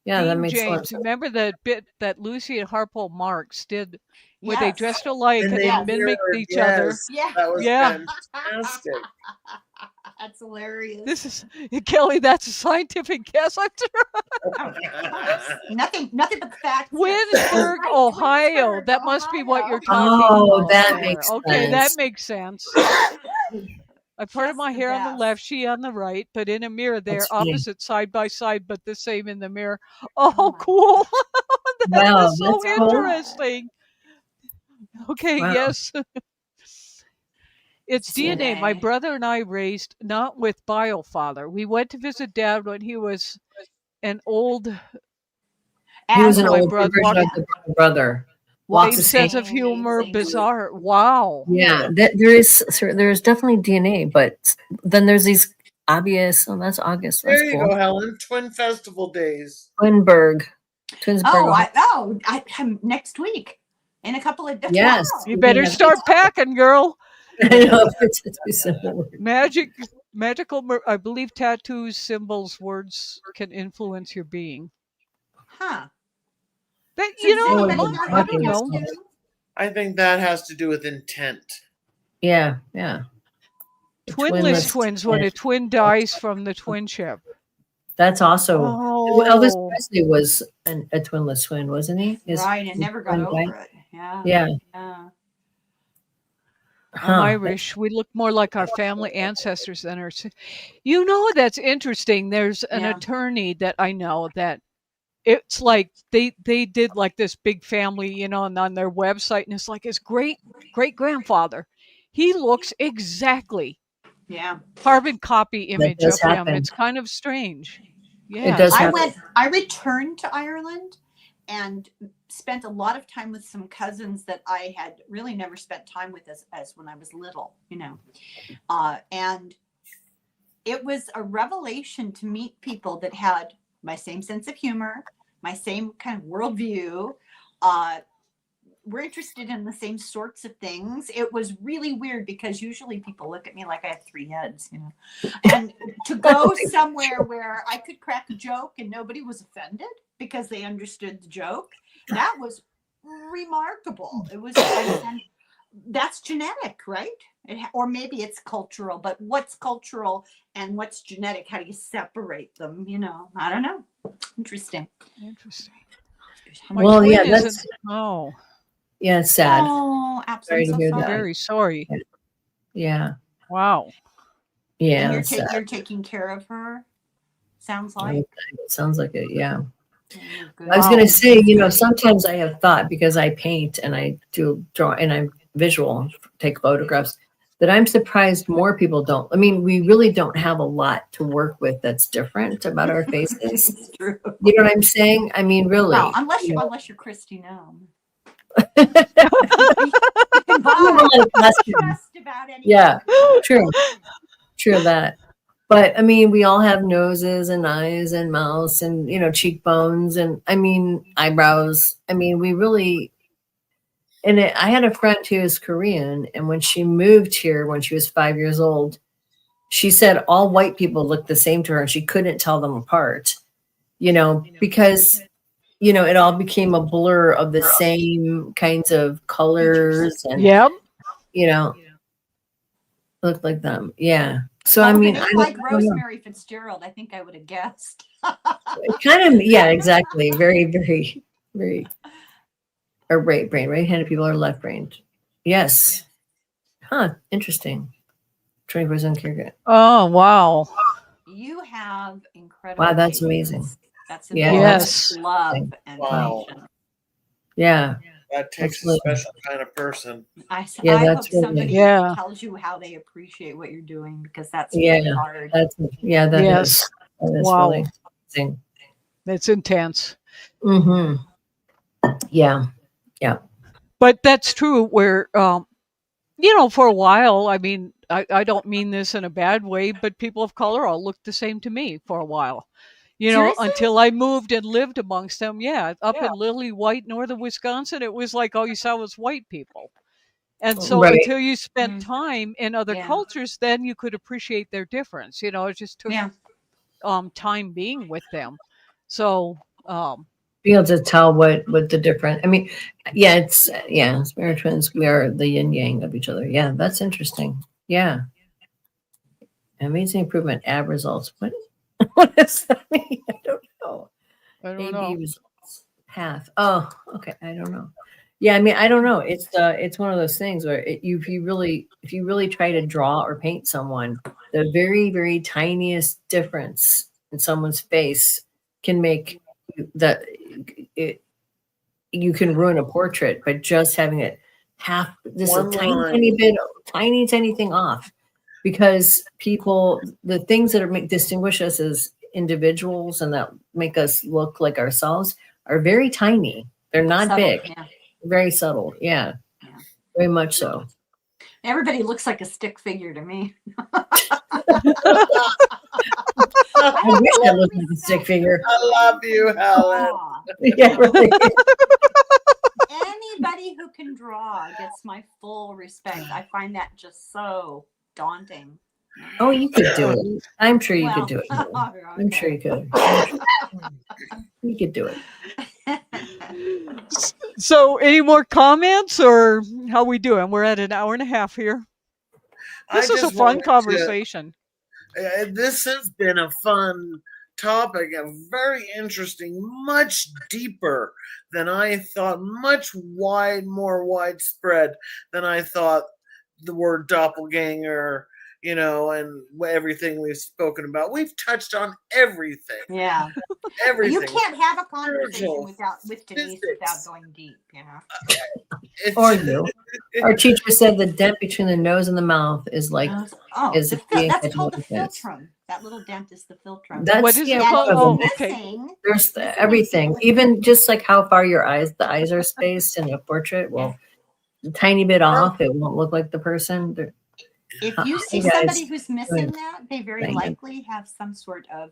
Yeah, that Dean makes James, sense. remember the bit that Lucy and Harpo Marx did where they Yes. dressed alike and they they mimicked mirrored, each other? yes, Yeah. That was Yeah. fantastic. That's hilarious. This is Kelly, that's a scientific guess. Nothing but the facts. Twinsburg, Ohio. That must be what you're talking Oh, about. that there. makes Okay, that sense. makes sense. I parted Just my the hair on the best. left, she on the right, but in a mirror they're That's funny. opposite side by side, but the same in the mirror. Oh Oh, my cool. That Wow, is so that's cool. interesting. Okay, Wow. yes. It's DNA. My DNA. brother and I raised not with bio father. We went to visit dad when he was an old He was an my older brother version of the brother. Lots same of sense same. of humor, Same. bizarre. Wow. Yeah, there's definitely DNA, but then there's these obvious. Oh, that's August. That's There you cool. go, Helen. Twin Festival days. Twinsburg. I'm next week in a couple of days. Yes. Wow. You better start packing, girl. I know, it's a simple word. Magical, I believe tattoos, symbols, words can influence your being. Huh. That, So you does know, anybody I have don't any know. tattoos? I think that has to do with intent. Yeah. Twinless twins when a twin dies from the twin ship. That's also Elvis Oh. Presley was a twinless twin, wasn't he? Right, and never got twin over died. it. Yeah. Yeah. Yeah. I'm Irish. We look more like our family ancestors than our. You know, that's interesting. There's an attorney that I know that it's like they did like this big family, you know, and on their website, and it's like his great grandfather. He looks exactly carbon copy image does of him. happen. It's kind of strange. It Yeah. does happen. I returned to Ireland and spent a lot of time with some cousins that I had really never spent time with as when I was little, you know. And it was a revelation to meet people that had my same sense of humor, my same kind of worldview. We're interested in the same sorts of things. It was really weird because usually people look at me like I have three heads, you know. And to go somewhere where I could crack a joke and nobody was offended because they understood the joke, that was remarkable. It was, and that's genetic, right? Or maybe it's cultural, but what's cultural and what's genetic? How do you separate them? You know, I don't know. Interesting. Well, yeah, that's yeah, it's sad. Oh, Sorry to hear I'm that. very sorry. Yeah. Wow. Yeah. And you're taking care of her. Sounds like. It sounds like it. Yeah. Good. I was going to say, you know, sometimes I have thought because I paint and I do draw and I'm visual, take photographs, that I'm surprised more people don't. I mean, we really don't have a lot to work with that's different about our faces. It's true. You know what I'm saying? I mean, really. Well, unless you're Christy Gnome. Yeah, true that. But I mean, we all have noses and eyes and mouths and, you know, cheekbones and I mean, eyebrows. I mean, we really, and I had a friend who is Korean, and when she moved here when she was 5 years old, she said all white people looked the same to her and she couldn't tell them apart, you know, because, you know, it all became a blur of the same kinds of colors and, you know, looked like them. Yeah. So, I mean, I like Rosemary Fitzgerald, I think I would have guessed. kind of, yeah, exactly. Very, very, very, or right-handed people are left-brained. Yes. Huh. Interesting. 20% care. Oh, wow. You have incredible. Wow, that's patience. amazing. That's yes. Love and patience. Yeah. That takes a special kind of person. I hope somebody Yeah. tells you how they appreciate what you're doing, because that's Yeah. really hard. That Yes. is. That is Wow. really amazing. That's intense. Mm-hmm. Yeah. Yeah. But that's true where, you know, for a while, I mean, I don't mean this in a bad way, but people of color all looked the same to me for a while. You know, Seriously? until I moved and lived amongst them. Yeah, up in Lily White, northern Wisconsin, it was like all you saw was white people. And so until you spent time in other cultures, then you could appreciate their difference. You know, it just took time being with them. So be able to tell what the different. I mean, spirit twins. We are the yin yang of each other. Yeah, that's interesting. Yeah, amazing improvement. AB results. What does that mean? I don't know. I don't know. results path. Oh, okay. I don't know. Yeah, I mean, I don't know. It's one of those things where if you really try to draw or paint someone, the very, very tiniest difference in someone's face can make that it you can ruin a portrait by just having it half just a tiny bit, tiny thing off. Because people, the things that distinguish us as individuals and that make us look like ourselves are very tiny. They're not Subtle, big. yeah. Very subtle. Yeah. Very much so. Everybody looks like a stick figure to me. I wish I looked like a stick figure. I love you, Helen. Yeah, really. Anybody who can draw gets my full respect. I find that just so daunting. Oh, you could do it. I'm sure you could do it. I'm sure you could. You could do it. So, any more comments, or how we doing? We're at an hour and a half here. This is a fun conversation. This has been a fun topic, and very interesting, much deeper than I thought, more widespread than I thought the word doppelganger, and everything we've spoken about. We've touched on everything. Yeah. Everything. You can't have a conversation with Denise without going deep, Or you. Our teacher said the dent between the nose and the mouth is like that's called the philtrum. That little dent is the philtrum. What is it called? Oh, okay. There's everything. Even just like how far the eyes are spaced in a portrait. Well, a tiny bit off, it won't look like the person. If you see somebody who's missing that, they very likely have some sort of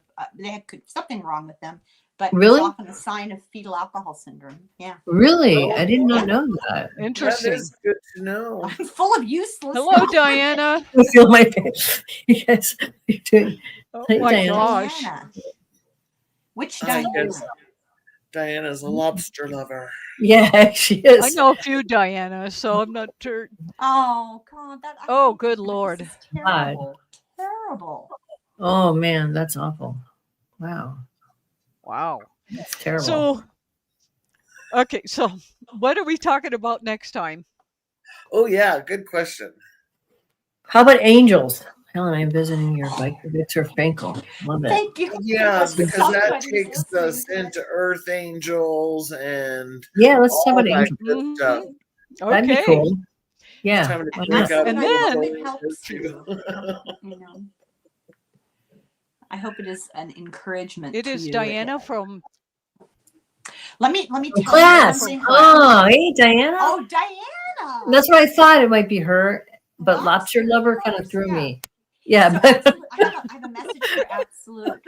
something wrong with them. But really, it's often a sign of fetal alcohol syndrome. Yeah. Really, I did not know that. Interesting. That is good to know. I'm full of useless. Hello, Diana. I feel my pain. Yes. Oh Hey, my Diana. gosh. Diana. Which I Diana? guess Diana's a lobster lover. Yeah, she is. I know a few Dianas, so I'm not sure. Oh God! Good Lord! Terrible. Terrible. Oh man, that's awful. Wow. That's terrible. So, okay, so what are we talking about next time? Oh yeah, good question. How about angels? Helen, I'm visiting your bike. Victor Frankl. Love it. Thank you. Yeah, because that takes us into earth angels and let's talk about that angels. good stuff. That'd be cool. Yeah. Time to why break not? out And the then- it helps you. I hope it is an encouragement. It to is you. Diana from. Let me tell you Class. something. Oh, hey, Diana. Oh, Diana. That's what I thought it might be her, but lobster lover kind of threw me. Yeah, but I have a message for Absolute.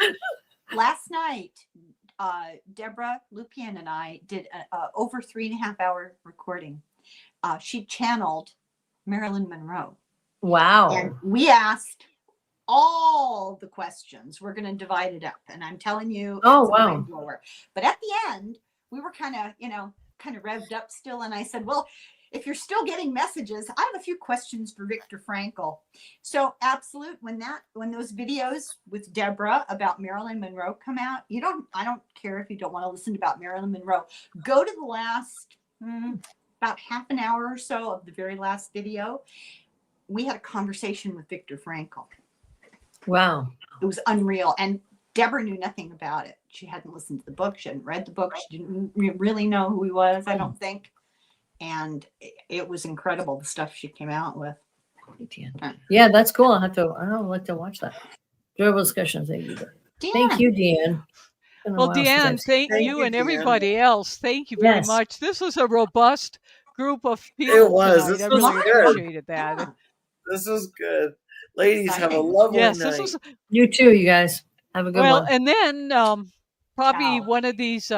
Last night, Deborah Lupien and I did a over 3.5 hour recording. She channeled Marilyn Monroe. wow. And we asked all the questions. We're going to divide it up. And I'm telling you, Oh, it's a wow. mind blower. But at the end, we were kind of revved up still. And I said, well, if you're still getting messages, I have a few questions for Viktor Frankl. So Absolute, when those videos with Deborah about Marilyn Monroe come out, I don't care if you don't want to listen about Marilyn Monroe. Go to the last about half an hour or so of the very last video. We had a conversation with Viktor Frankl. Wow. It was unreal. And Deborah knew nothing about it. She hadn't listened to the book. She hadn't read the book. She didn't really know who he was, I don't think. And it was incredible, the stuff she came out with. Yeah, that's cool. I'll like to watch that. Enjoyable discussion. Thank you. Thank you, Deanne. Well, Deanne, thank you and everybody else. Thank you very much. This was a robust group of people. It was. Tonight. This I was really good. appreciated that. Yeah. This was good. Ladies, have a lovely Yes, night. this was. You too, you guys. Have a good one. And then probably Ciao. one of these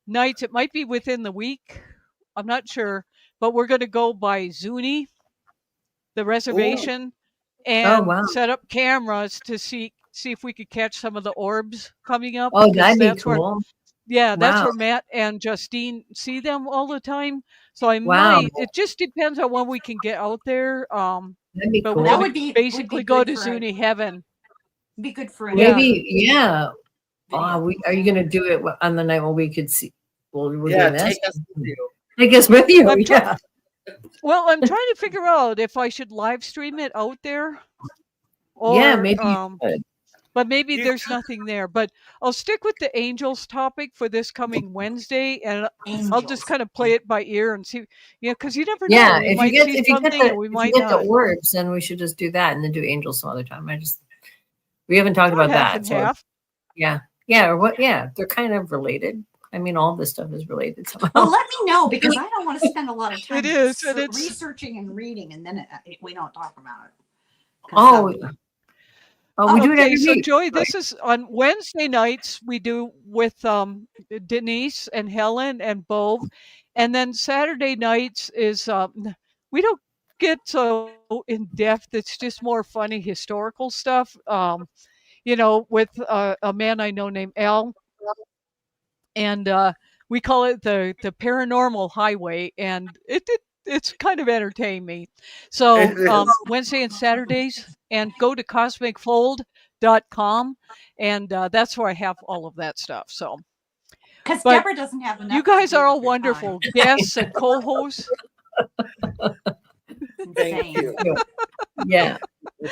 nights, it might be within the week. I'm not sure, but we're going to go by Zuni, the reservation, and set up cameras to see if we could catch some of the orbs coming up. Oh, that'd be that's cool. That's where Matt and Justine see them all the time. So I might. It just depends on when we can get out there. That'd be but cool. we're That gonna would be basically go to for Zuni heaven. Be good for Maybe, yeah. Are you going to do it on the night when we could see? Well, we're doing this. Take us with you. I guess with you. I'm Yeah. Well, I'm trying to figure out if I should live stream it out there, or Yeah, maybe you could. but maybe You there's nothing there. But I'll stick with the angels topic for this coming Wednesday, and I'll just Angels. kind of play it by ear and see, because you never know. Yeah, We if you might get see if you get something, the and we if might you get the not. orbs, then we should just do that and then do angels some other time. We haven't talked about Half that. and So half. yeah, or what? Yeah, they're kind of related. I mean, all this stuff is related somehow. Well, let me know because I don't want to spend a lot of time It is, and it's researching and reading, and then we don't talk about it. 'Cause, we do it okay. every So week. Joy, this is on Wednesday nights. We do with Denise and Helen and Bove, and then Saturday nights is we don't get so in depth. It's just more funny historical stuff. With a man I know named Al, and we call it the paranormal highway, and it's kind of entertained me. So It is. Wednesday and Saturdays, and go to cosmicfold.com, and that's where I have all of that stuff. So because but Deborah doesn't have enough. you to guys do are with all her wonderful time. guests and co-hosts. Thank Insane. you. Yeah. Of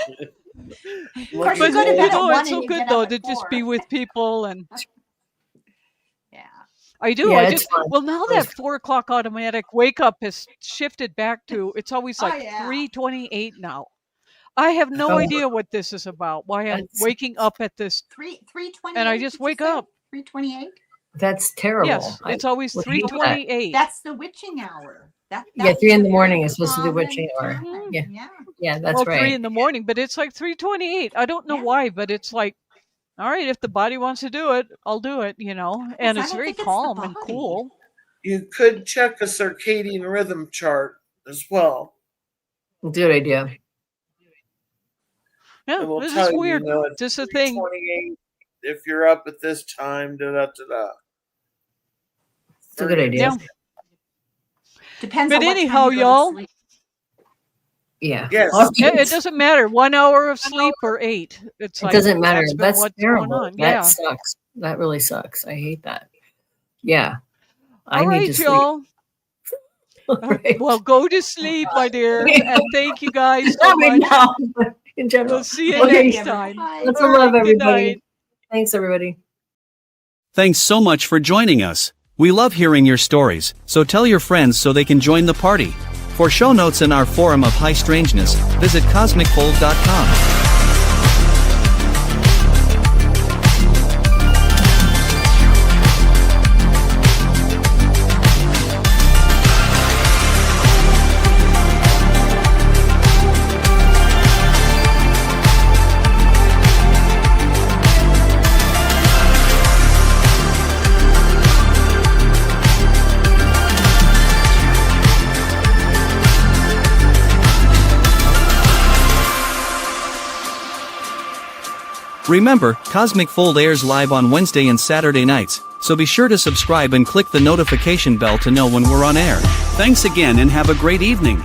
course, But you go to bed at 1 it's so and you good get though up to at just 4. be with people, and Yeah. I do. Yeah, I it's just fun. well now that 4 o'clock automatic wake up has shifted back to it's always Oh, like yeah. 3:28 now. I have no Oh. idea what this is about. Why I'm That's- waking up at this. 3:28. And I just wake up. 3:28. That's terrible. Yes, it's always would hate that. 3:28. That's the witching hour. Yeah, 3 in the a morning very is supposed to be witching hour. common Yeah. time. Yeah. Yeah, that's Well, right. 3 in the morning, but it's like 3:28. I don't know Yeah. why, but it's like, all right, if the body wants to do it, I'll do it. And I it's don't very think it's the calm and body. cool. You could check a circadian rhythm chart as well. Good idea. Yeah, It will this tell is you, weird. it's Just a thing. 3:28 if you're up at this time. Da da da da. It's a good idea. Yeah. Depends But on what time anyhow, you go to y'all, sleep. Yeah. Yes. it doesn't matter 1 hour of sleep or 8. It's It like doesn't matter. that's been That's what's terrible. going on. That Yeah. sucks. That really sucks. I hate that. Yeah. I All need right, to sleep. y'all. Right. Well, go to sleep, my dear, and thank you guys so Not right much. now, but in general. We'll see you Okay. next time. Bye. Lots of All right, love, good everybody. night. Thanks, everybody. Thanks so much for joining us. We love hearing your stories, so tell your friends so they can join the party. For show notes and our forum of high strangeness, visit cosmicfold.com. Remember, Cosmic Fold airs live on Wednesday and Saturday nights, so be sure to subscribe and click the notification bell to know when we're on air. Thanks again and have a great evening.